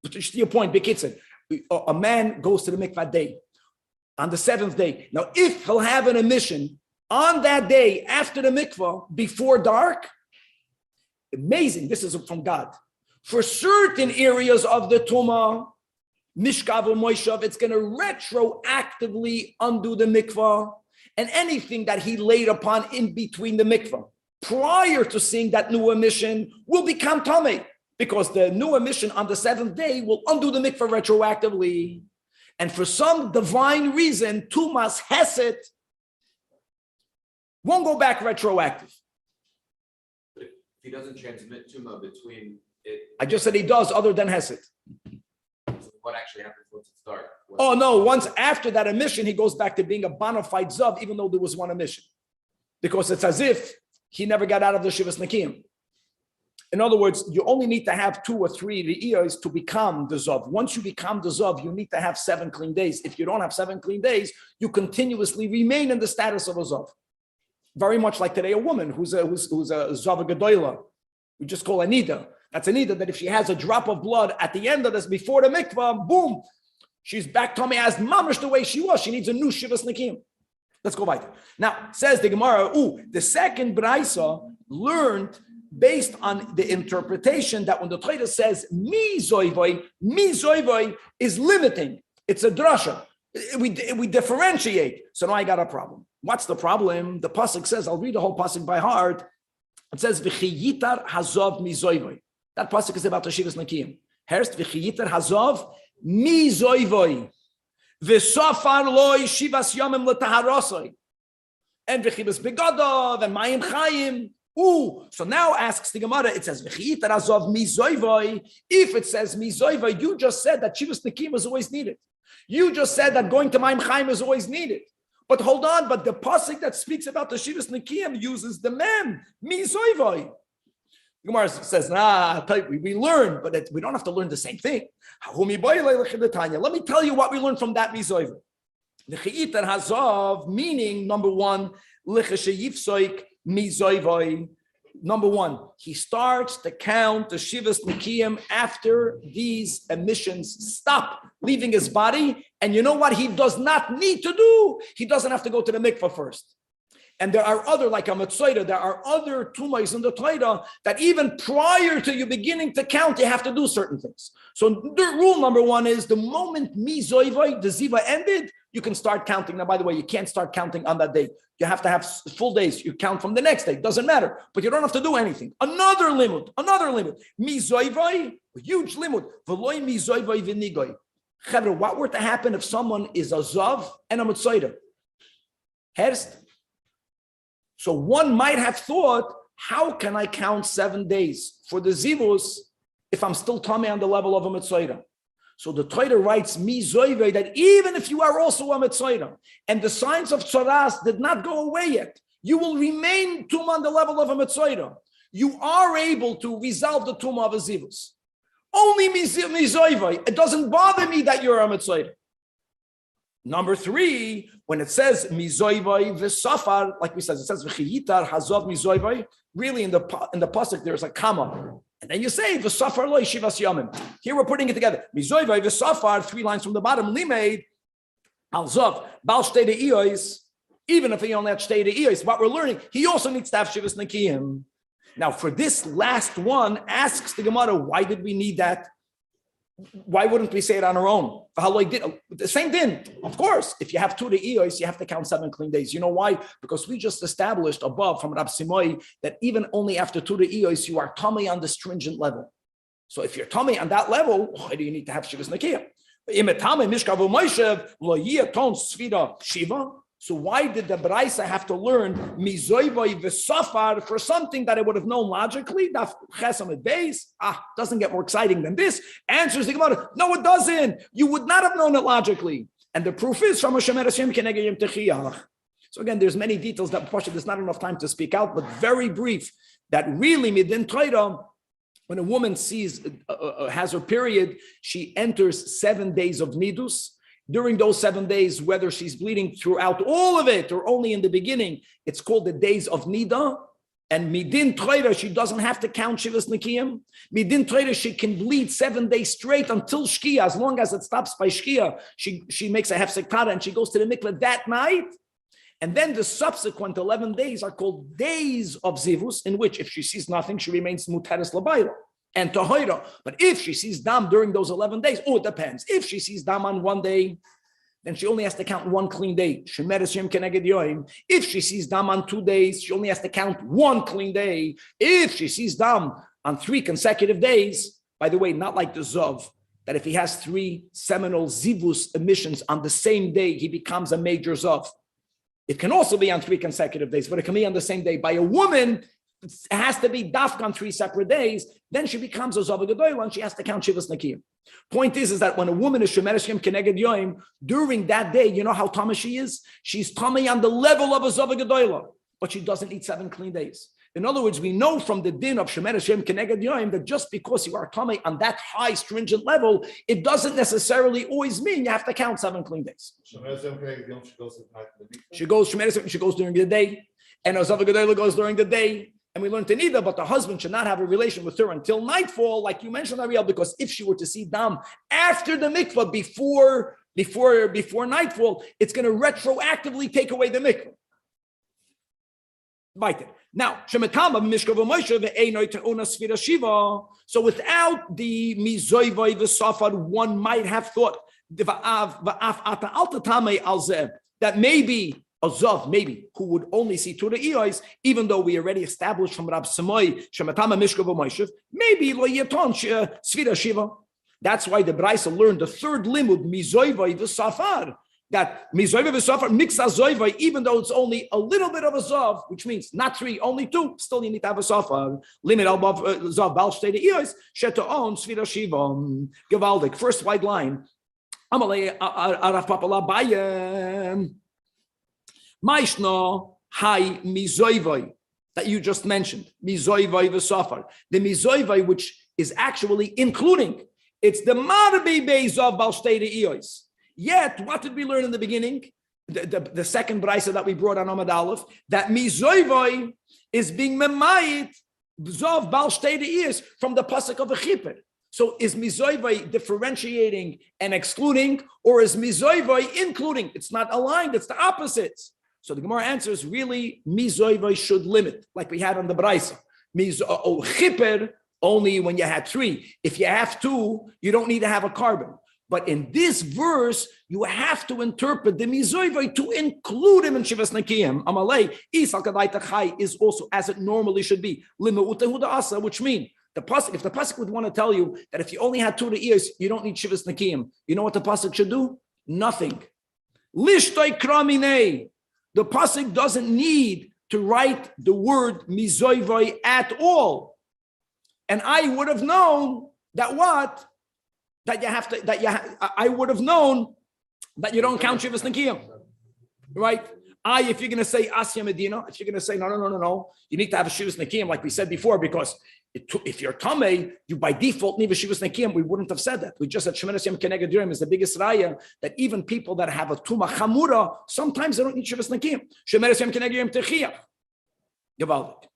But to your point, Bekitzin, a man goes to the mikvah day, on the 7th day. Now, if he'll have an emission on that day after the mikvah, before dark, amazing, this is from God. For certain areas of the Tumah, Mishkav Moishav, it's going to retroactively undo the mikvah and anything that he laid upon in between the mikvah prior to seeing that new emission will become tamei, because the new emission on the 7th day will undo the mikvah retroactively. And for some divine reason, Tumas Hesed won't go back retroactive. But if he doesn't transmit Tuma between it. I just said he does, other than Hesed. What actually happens once it's dark? Oh no, once after that emission, he goes back to being a bona fide zav, even though there was one emission. Because it's as if he never got out of the Shivas Nekiyim. In other words, you only need to have 2 or 3 re'iyos to become the zav. Once you become the zav, you need to have 7 clean days. If you don't have 7 clean days, you continuously remain in the status of a zav. Very much like today, a woman who's a zav gedola, we just call Anida. That's Anida, that if she has a drop of blood at the end of this, before the mikvah, boom, she's back to me as mamish the way she was. She needs a new Shivas Nekim. Let's go weiter. Now, says the Gemara, the second Braisa learned based on the interpretation that when the Torah says, mi zoivoi is limiting. It's a drasha. We differentiate. So now I got a problem. What's the problem? The pasuk says, I'll read the whole pasuk by heart. It says, v'chiyitar hazov mi zoivoi. That pasuk is about the Shivas Nekiyim. Herst v'chiyitar hazov mi zoivoi. V'sofar loy shivas yomim l'taharosoi. And v'chibas begodov and mayim chayim. So now asks the Gemara, it says v'chiyitar hazov mi zoivoi. If it says mi zoivoi, you just said that Shivas Nekiyim is always needed. You just said that going to mayim chayim is always needed. But hold on, but the pasuk that speaks about the Shivas Nekiyim uses the mem, mi zoivoi. Gemara says, we learn, but we don't have to learn the same thing. Let me tell you what we learned from that mizoiv. The chiyitar hazav, meaning number one, mizoivoi. Number one, he starts to count the Shivas Nikiyim after these emissions stop leaving his body. And you know what he does not need to do? He doesn't have to go to the mikvah first. And there are other, like a Matzoida, there are other tumas in the Torah that even prior to you beginning to count, you have to do certain things. So the rule number one is the moment Mizoivai, the Ziva ended, you can start counting. Now, by the way, you can't start counting on that day. You have to have full days. You count from the next day. Doesn't matter. But you don't have to do anything. Another limit. Mizoivai, a huge limit. V'loi Mizoivai v'nigoi. Chavre, what were to happen if someone is a Zav and a Matzoida? Herst. So one might have thought, how can I count 7 days for the Zivus if I'm still tummy on the level of a Mitzoida? So the Torah writes, Mizoive, that even if you are also a Mitzoida, and the signs of Tzaras did not go away yet, you will remain tum on the level of a Mitzoida. You are able to resolve the tum of a Zivus. Only Mizoive. It doesn't bother me that you're a Mitzoida. Number three, when it says mizoivai v'safar, like we said, it says v'chiyitar hazov mizoivai. Really, in the pasuk there's a comma, and then you say v'safar lo yeshivas yamim. Here we're putting it together. Mizoivai v'safar, 3 lines from the bottom. Limeid alzov bal shtei de'iyos. Even if he only had shtei de'iyos, what we're learning, he also needs to have shivas nekiyim. Now, for this last one, asks the Gemara, why did we need that? Why wouldn't we say it on our own? The same thing, of course. If you have 2 de'iyos, you have to count 7 clean days. You know why? Because we just established above from Rab Simoi that even only after 2 de'iyos, you are tummy on the stringent level. So if you're tummy on that level, why do you need to have shivas nekiyah? So why did the Braisa have to learn mizoivai v'safar for something that I would have known logically? Doesn't get more exciting than this. Answers the Gemara, no, it doesn't. You would not have known it logically. And the proof is from So again, there's many details that there's not enough time to speak out, but very brief. That really midin Torah, when a woman has her period, she enters 7 days of nidus. During those 7 days, whether she's bleeding throughout all of it or only in the beginning, it's called the days of Nida. And Midin Torah, she doesn't have to count Shivas Nikiyim. Midin Torah, she can bleed 7 days straight until Shkia. As long as it stops by Shkia, she makes a hefsek tada and she goes to the mikveh that night. And then the subsequent 11 days are called days of Zivus, in which if she sees nothing, she remains Muteres Labayla and Tahoira. But if she sees Dam during those 11 days, it depends. If she sees Dam on 1 day, then she only has to count 1 clean day. If she sees Dam on 2 days, she only has to count 1 clean day. If she sees Dam on 3 consecutive days, by the way, not like the Zov, that if he has 3 seminal Zivus emissions on the same day, he becomes a major Zov. It can also be on 3 consecutive days, but it can be on the same day. By a woman, it has to be dafk on 3 separate days. Then she becomes a Zava Gedoyla and she has to count Shivas Nakiyim. Point is that when a woman is Shemeres Yom Keneged Yoim, during that day, you know how tummy she is? She's tummy on the level of a Zava Gedoyla, but she doesn't eat 7 clean days. In other words, we know from the din of Shemeres Yom Keneged Yoim that just because you are tummy on that high stringent level, it doesn't necessarily always mean you have to count 7 clean days. She goes during the day, and a Zava Gedoyla goes during the day. And we learned in either, but the husband should not have a relation with her until nightfall, like you mentioned, Ariel, because if she were to see Dam after the mikvah, before nightfall, it's going to retroactively take away the mikvah. Now, so without the mizoivai v'safar, one might have thought that maybe a Zav, who would only see 2 de'iyos, even though we already established from Rab Samoi, Shematama Mishka v'Moshev, maybe lo yeton Sfira Shiva. That's why the Braisa learned the 3rd limud, Mizoivai v'Safar, that Mizoivai v'Safar, Miksa Zoivai, even though it's only a little bit of a Zav, which means not 3, only 2, still you need to have a Safar. Limit al Zav, Bal Shtei de'iyos, Sheto'on Sfira Shiva. Gevaldik, first wide line. Amalei Araf Papala Bayem. Mishnah, Hai Mizoivai, that you just mentioned, Mizoivai v'Safar. The Mizoivai, which is actually including, it's the Marbi Beis of Bal Shtei de'iyos. Yet, what did we learn in the beginning? the second brisa that we brought on Amad Aleph, that mizoivoi is being memayit zov bal shtei ears from the pasuk of a chipper. So is mizoivoi differentiating and excluding, or is mizoivoi including? It's not aligned, it's the opposites. So the Gemara answers, really, mizoivoi should limit, like we had on the brisa. Chipper, only when you had 3. If you have 2, you don't need to have a carbon. But in this verse, you have to interpret the mizoivoi to include him in Shivas Nekiyim. Amalei, Isal Kadaita Chai is also as it normally should be. Which means, if the pasuk would want to tell you that if you only had 2 ears, you don't need Shivas Nekiyim. You know what the pasuk should do? Nothing. Lishtoi kraminei. The pasuk doesn't need to write the word mizoivoi at all. And I would have known that what? I would have known that you don't count Shivas Nekiyim, right? If you're going to say Asya Medina, if you're going to say, no, you need to have a Shivas Nekiyim, like we said before, because if you're Tameh, you by default need a Shivas Nekiyim. We wouldn't have said that. We just said Shemeres Yom Keneged Dirim is the biggest raya that even people that have a Tuma Chamura, sometimes they don't need Shivas Nekiyim. Shemeres Yom Keneged Dirim Techiyah. Gewaldik.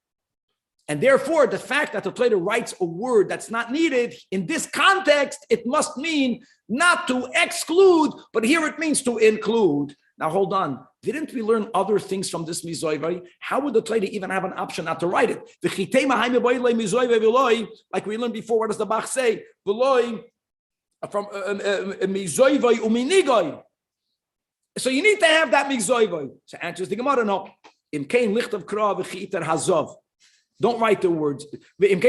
And therefore, the fact that the Torah writes a word that's not needed, in this context, it must mean not to exclude, but here it means to include. Now, hold on. Didn't we learn other things from this mizoivai? How would the Torah even have an option not to write it? Like we learned before, what does the Bach say? From mizoivai uminigai. So you need to have that mizoivai. So answers the Gemara, no. Im kein licht of kra v'chiiter hazov. Don't write the words. We will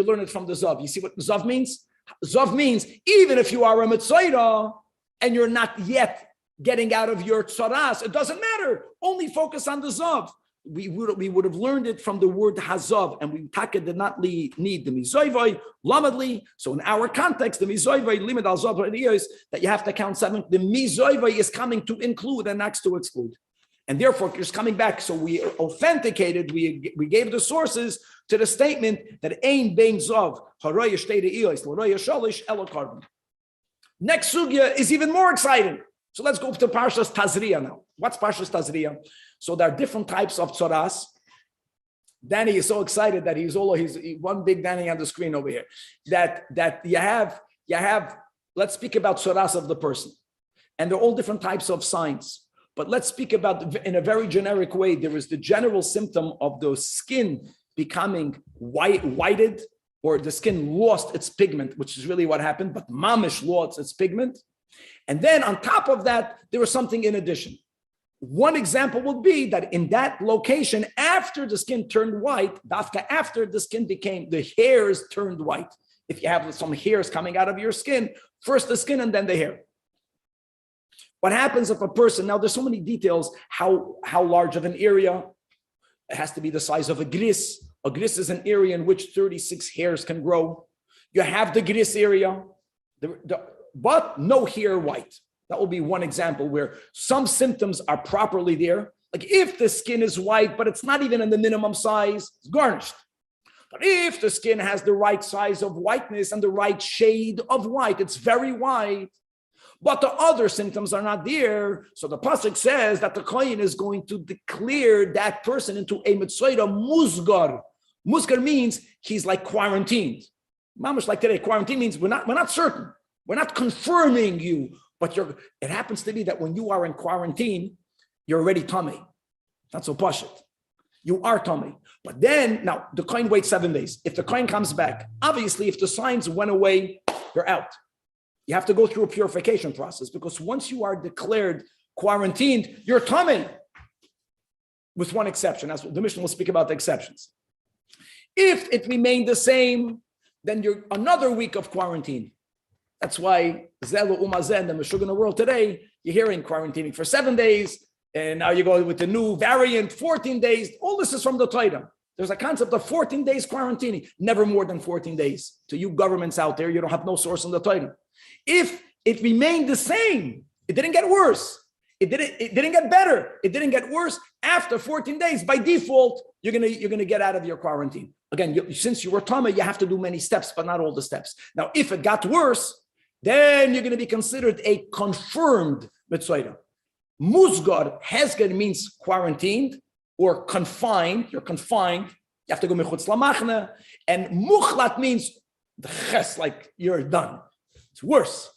learn it from the Zav. You see what Zav means? Zav means even if you are a Mitzayra and you're not yet getting out of your tzaras, it doesn't matter. Only focus on the Zav. We would have learned it from the word Hazav, and we did not need the Mizoivai, Lamadli. So in our context, the Mizoivai, Limit al Zav is that you have to count 7. The Mizoivai is coming to include and next to exclude. And therefore, just coming back, so we authenticated, we gave the sources to the statement that Ein Bein Zav, Haraya Shtei Eis, Laraya Shalish, Elo Carbon. Next sugya is even more exciting. So let's go to Parshas Tazria now. What's Parshas Tazria? So there are different types of tzoras. Danny is so excited that he's one big Danny on the screen over here. That you have, let's speak about tzoras of the person. And they're all different types of signs. But let's speak about, in a very generic way, there is the general symptom of the skin becoming whited, or the skin lost its pigment, which is really what happened, but mamish lost its pigment. And then on top of that, there was something in addition. One example would be that in that location, after the skin turned white, dafka after the skin the hairs turned white. If you have some hairs coming out of your skin, first the skin and then the hair. What happens if a person, now there's so many details, how large of an area, it has to be the size of a gris. A gris is an area in which 36 hairs can grow. You have the gris area, but no hair white. That will be one example where some symptoms are properly there. Like if the skin is white, but it's not even in the minimum size, it's garnished. But if the skin has the right size of whiteness and the right shade of white, it's very white, but the other symptoms are not there. So the pasuk says that the kohen is going to declare that person into a mitzvah musgar. Musgar means he's like quarantined. Mamash like today, quarantine means we're not certain. We're not confirming you, but it happens to be that when you are in quarantine, you're already tummy. Not so pashut. You are tummy. But then, now, the kohen waits 7 days. If the kohen comes back, obviously, if the signs went away, you're out. You have to go through a purification process, because once you are declared quarantined, you're tummy. With one exception. That's what the Mishnah will speak about the exceptions. If it remained the same, then you're another week of quarantine. That's why Zelu Umazen, the Meshuggah in the world today, you're hearing quarantining for 7 days, and now you go with the new variant, 14 days. All this is from the Torah. There's a concept of 14 days quarantining, never more than 14 days. To you governments out there, you don't have no source in the Torah. If it remained the same, it didn't get worse. It didn't get better. It didn't get worse. After 14 days, by default, you're gonna get out of your quarantine. Again, since you were Tama, you have to do many steps, but not all the steps. Now, if it got worse, then you're going to be considered a confirmed Mitzoida. Musgar, Hesger means quarantined or confined. You're confined. You have to go mechutz lamachna. And muchlat means the ches, like you're done. It's worse.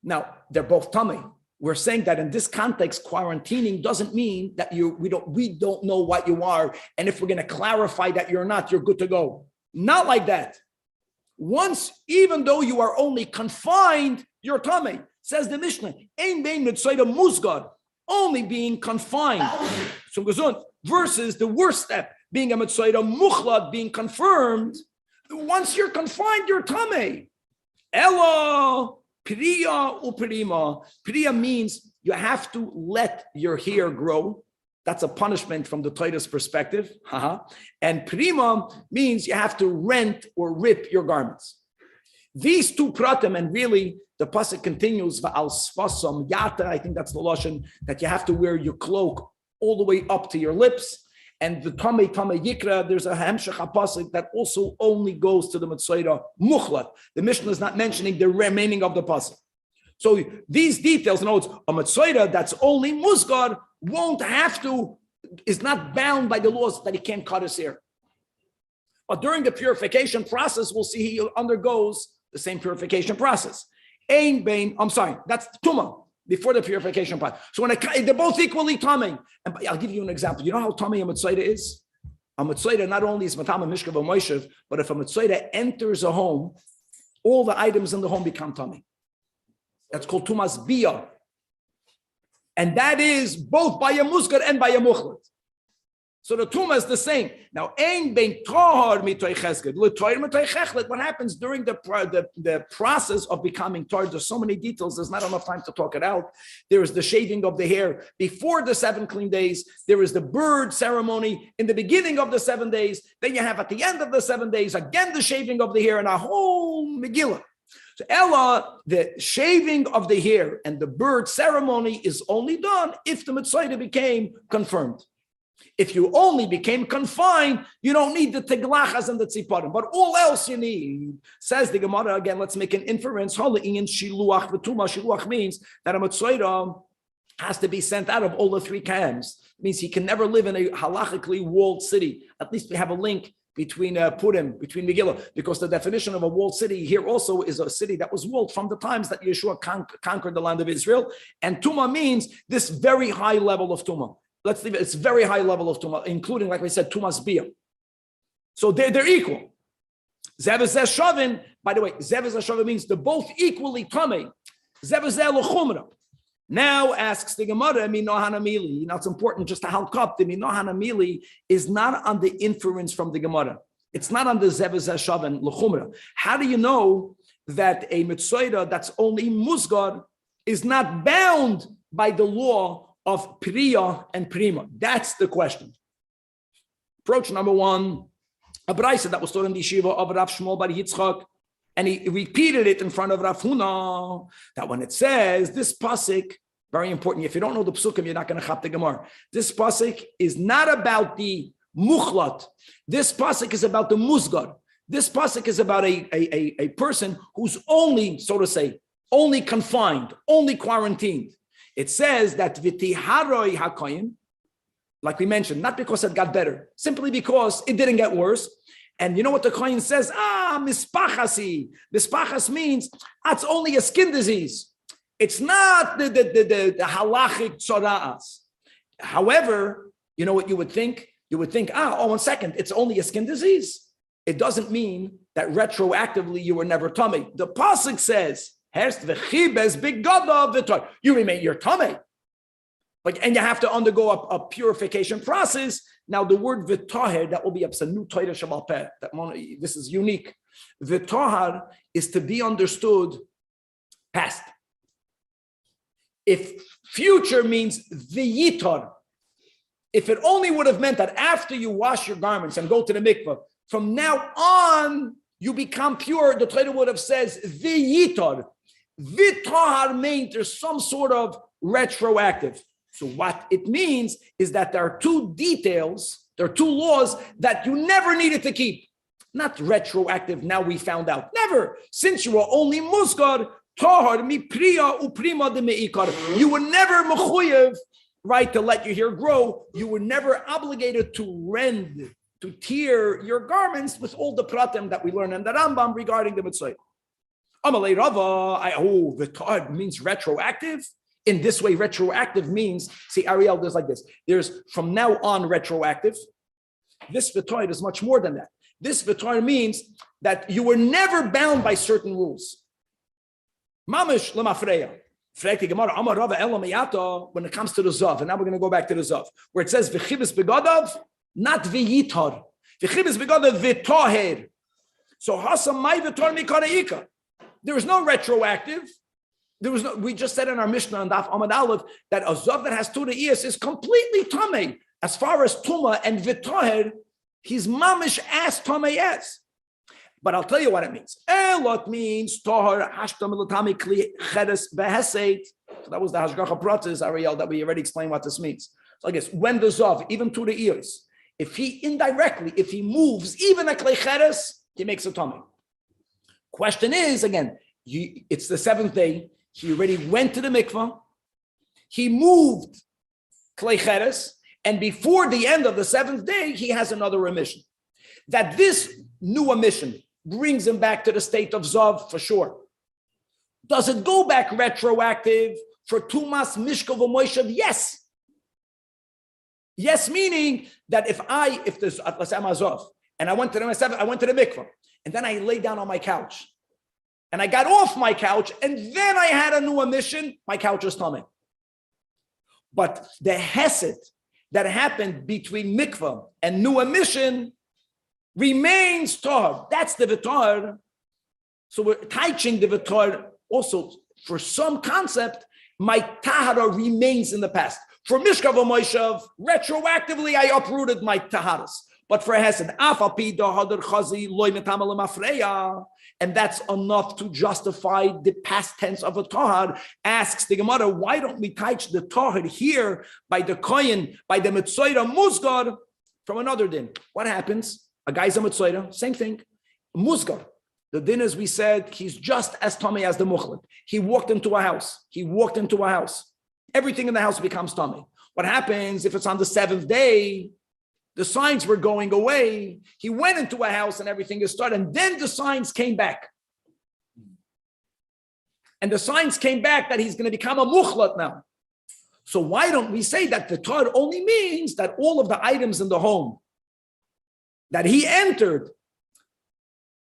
Now, they're both tummy. We're saying that in this context, quarantining doesn't mean that we don't know what you are. And if we're going to clarify that you're not, you're good to go. Not like that. Once, even though you are only confined, you're tummy. Says the Mishnah, ein bein mitzoida musgar, only being confined. So gesund versus the worst step, being a mitzoida muchlat, being confirmed. Once you're confined, you're tummy. Elo priya uprima. Priya means you have to let your hair grow. That's a punishment from the Torah's perspective. And prima means you have to rent or rip your garments. These two pratim, and really the pasuk continues, Va'al sfasam yata, I think that's the lashon, that you have to wear your cloak all the way up to your lips. And the Tamei Yikra, there's a Hamshach pasuk that also only goes to the Mitzoida Muchlat. The Mishnah is not mentioning the remaining of the pasuk. So these details, in other words, a Mitzoida that's only Musgar is not bound by the laws that he can't cut his hair. But during the purification process, we'll see he undergoes the same purification process. That's Tumah, before the purification process. So they're both equally Tamei. And I'll give you an example. You know how Tamei a Mitzoida is? A Mitzoida not only is Matama Mishkav Moishev, but if a Mitzoida enters a home, all the items in the home become Tamei. That's called Tumas Biyah. And that is both by a Musgar and by a Muchlat. So the Tumah is the same. Now, ein bein tahar mitoy chesed, l'toyer mitoy chechlet. What happens during the process of becoming tahar? There's so many details. There's not enough time to talk it out. There is the shaving of the hair before the 7 clean days. There is the bird ceremony in the beginning of the 7 days. Then you have at the end of the 7 days again the shaving of the hair and a whole Megillah. So Ella, the shaving of the hair and the bird ceremony is only done if the Mitzoida became confirmed. If you only became confined, you don't need the teglachas and the tziparim, but all else you need. Says the Gemara again, let's make an inference. Shiluach means that a Mitzoida has to be sent out of all the 3 camps. It means he can never live in a halachically walled city. At least we have a link between Purim, between Megillah, because the definition of a walled city here also is a city that was walled from the times that Yeshua conquered the land of Israel. And Tumah means this very high level of Tumah. Let's leave it, it's very high level of Tumah, including, like we said, Tumas Biyah. So they're equal. Zevazeh Shavin, by the way, Zevazeh Shavin means they're both equally Tamei. Zevazeh L'chumra. Now asks the Gemara, Minohanamili. Now it's important just to help up. The Minohanamili is not on the inference from the Gemara. It's not on the Zevazeh Shavin L'chumra. How do you know that a Mitzoida that's only Musgar is not bound by the law of Priya and Prima? That's the question. Approach number 1, a Braisa that was taught in the Yeshiva of Rav Shmuel Bar Yitzchak, and he repeated it in front of Rav Huna, that when it says, this pasuk, very important, if you don't know the psukim, you're not going to chap the Gemara. This pasuk is not about the muchlat. This pasuk is about the musgar. This pasuk is about a person who's only, so to say, only confined, only quarantined. It says that v'tiharoi hakoyin, like we mentioned, not because it got better, simply because it didn't get worse. And you know what the kohen says? Mispachasi. Mispachas means it's only a skin disease. It's not the halachic tzora'as. However, you know what you would think? You would think, 1 second, it's only a skin disease. It doesn't mean that retroactively you were never tummy. The pasuk says, you remain your tummy. And you have to undergo a purification process. Now, the word v'toher, that will be a new Torah Shabbat Peh. This is unique. V'toher is to be understood past. If future means v'yitor, if it only would have meant that after you wash your garments and go to the mikveh, from now on, you become pure, the Torah would have says v'yitor. V'toher means there's some sort of retroactive. So what it means is that there are 2 details, there are 2 laws that you never needed to keep. Not retroactive, now we found out. Never. Since you were only musgar, tahar mi priya uprima de meikar. You were never mechuyev, right, to let your hair grow. You were never obligated to rend, to tear your garments with all the pratim that we learn in the Rambam regarding the mitzvah. Amalei Rava, the tahar means retroactive. In this way, retroactive means, see, Ariel, there's like this. There's from now on retroactive. This v'toid is much more than that. This v'toid means that you were never bound by certain rules. Mamish lemafreya. When it comes to the zav, and now we're going to go back to the zav, where it says v'chibis begadav, not v'yitar. V'chibis begadav v'toher. So Hassan my v'tor mikaraika. There was no retroactive. There was no. We just said in our Mishnah on Daf Amad Aleph that a zav that has two iyas is completely tamei. As far as Tuma and V'toher, he's mamish as Tamei as. But I'll tell you what it means. Elot means Toher Hashtam Elatami Kli Cheres Beheseit. So that was the Hashgacha Pratis, Ariel, that we already explained what this means. So I guess when the Zav, even to the ears, if he indirectly, if he moves even a Kli Cheres, he makes a Tamei. Question is, again, it's the seventh day. He already went to the mikvah. He moved Kli Cheres. And before the end of the seventh day, he has another remission. That this new emission brings him back to the state of Zav for sure. Does it go back retroactive for Tumas Mishkov Moshev? Yes. Yes, meaning that if there's, let's say I'm a Zav, and I went to the mikvah, and then I lay down on my couch, and I got off my couch, and then I had a new emission, my couch is tummy. But the Hesed that happened between mikvah and new emission remains tahar. That's the v'tar. So we're teaching the v'tar also for some concept. My tahara remains in the past. For Mishkav Moshev, retroactively I uprooted my taharas. But for Hesed, afapi dahadar chazi loy metamal mafreya, and that's enough to justify the past tense of a tahar. Asks the Gemara, why don't we teach the tahar here by the kohen, by the mitzoyra musgar from another din? What happens? A guy's a mitzoyra, same thing. Musgar. The din is, we said, he's just as tummy as the muchlet. He walked into a house. Everything in the house becomes tummy. What happens if it's on the seventh day? The signs were going away. He went into a house and everything is started. And then the signs came back. And the signs came back that he's going to become a muchlat now. So why don't we say that the Torah only means that all of the items in the home that he entered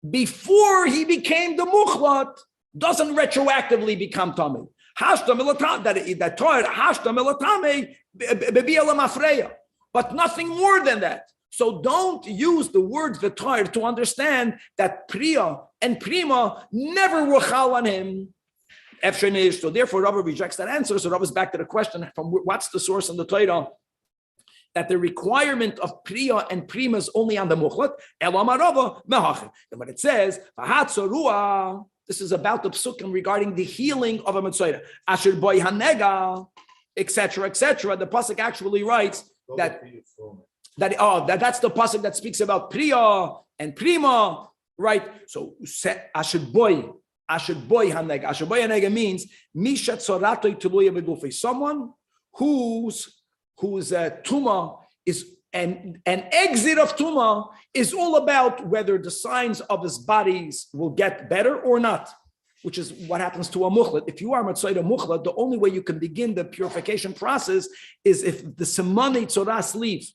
before he became the muchlat doesn't retroactively become tamei. That Torah hashtam elatame bebi'ala mafreya. But nothing more than that. So don't use the word v'tar to understand that priya and prima never were chal on him. So therefore, Rava rejects that answer. So Rava is back to the question from what's the source in the Torah that the requirement of priya and prima is only on the muchlat. And when it says this is about the psukim regarding the healing of a mitzvah. Asher boy hanega, etc., etc. The pasuk actually writes that's the pasuk that speaks about priya and prima, right? So asher boy hanega means mishat soratoi tuluya begufi, someone whose tuma is an exit of tuma is all about whether the signs of his bodies will get better or not, which is what happens to a muchlat. If you are mitzvah muchlat, the only way you can begin the purification process is if the semani tzoras leave.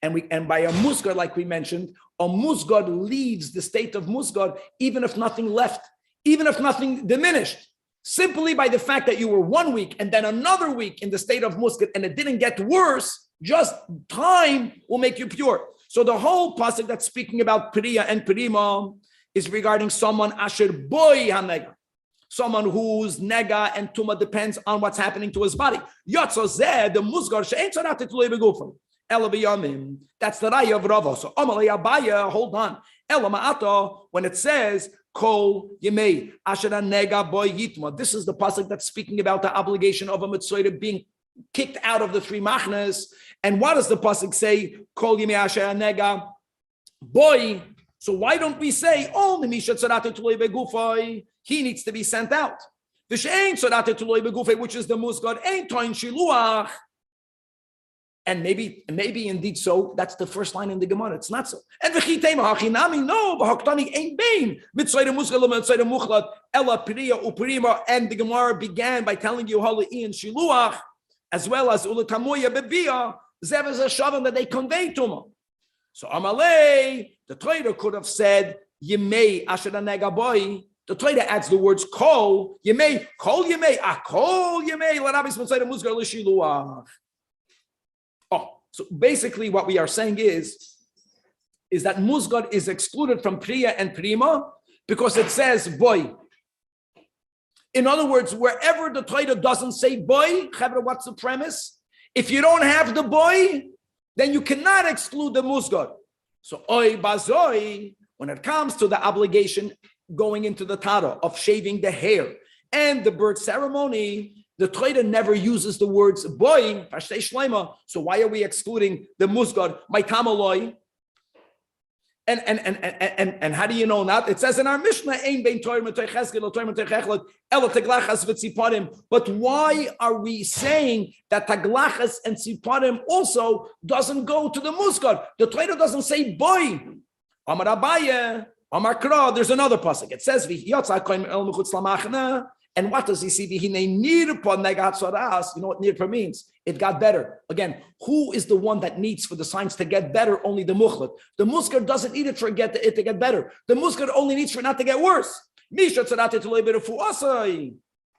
And by a musgar, like we mentioned, a musgar leaves the state of musgar, even if nothing left, even if nothing diminished, simply by the fact that you were 1 week and then another week in the state of musgar and it didn't get worse. Just time will make you pure. So the whole pasuk that's speaking about priya and prima is regarding someone asher boy hanega, someone whose nega and tuma depends on what's happening to his body. Yotzozeh the musgar she'en tzaratet lo begufo ela biyamim. That's the raya of Rava. So Amalei Abaya, hold on. Ela ma'ata, when it says kol yemei asher nega boy yitma, this is the pasuk that's speaking about the obligation of a mitzvah being kicked out of the three machnas. And what does the pasuk say? Kol yimei asher nega boy. So why don't we say only mishat tzaratet lo begufo? He needs to be sent out. V'she'ein tzorate toloi begufei, which is the musgad, ein toin shiluach. And maybe indeed so. That's the first line in the Gemara. It's not so. And v'chitema hachinami, no, v'haktani ein bein mitzayde musgad mitzayde muchlat ella priya uprima. And the Gemara began by telling you halai and shiluach, as well as ulatamoya bebia. Zev is a shavan that they convey to him. So Amalei, the Torah could have said Yemei Asher Negaboy. The Torah adds the words Kol Yemei, Kol Yemei, Kol Yemei. Larabis Mitzayde Musgar L'Shiluach. Oh, so basically what we are saying is that Musgar is excluded from Priya and Prima because it says boy. In other words, wherever the Torah doesn't say boy, what's the premise? If you don't have the boy, then you cannot exclude the musgad. So oy bazoi, when it comes to the obligation going into the tara of shaving the hair and the birth ceremony, the Torah never uses the words boy, pashtei shleima. So why are we excluding the musgad? My tamaloi. And how do you know that? It says in our Mishnah, Ein bein Torah mitay cheskel or Torah mitay chechlet ela taglachas v'tziparim. But why are we saying that taglachas and tziparim also doesn't go to the musgad? The Torah doesn't say boy. Amar Abaye, Amar Kra. There's another pasuk. It says v'yatsa koim el mechutz lamachna. And what does he see? You know what nirpa means? It got better. Again, who is the one that needs for the signs to get better? Only the muchlat. The muskar doesn't need it for it to get better. The muskar only needs for it not to get worse. Misha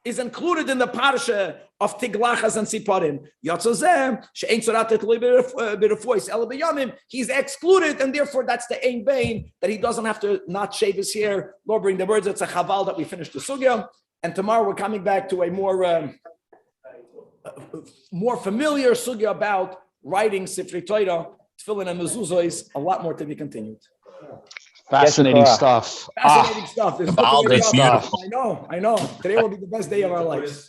is included in the parsha of Tiglachas and Siparim. He's excluded, and therefore that's the Ein Bein, that he doesn't have to not shave his hair, nor bring the birds. It's a chaval that we finished the sugya. And tomorrow we're coming back to a more familiar sugya about writing Sifrei Torah, Tefillin and Mezuzos. A lot more to be continued. Fascinating stuff. Fascinating stuff. There's Beautiful. I know. Today will be the best day of our lives.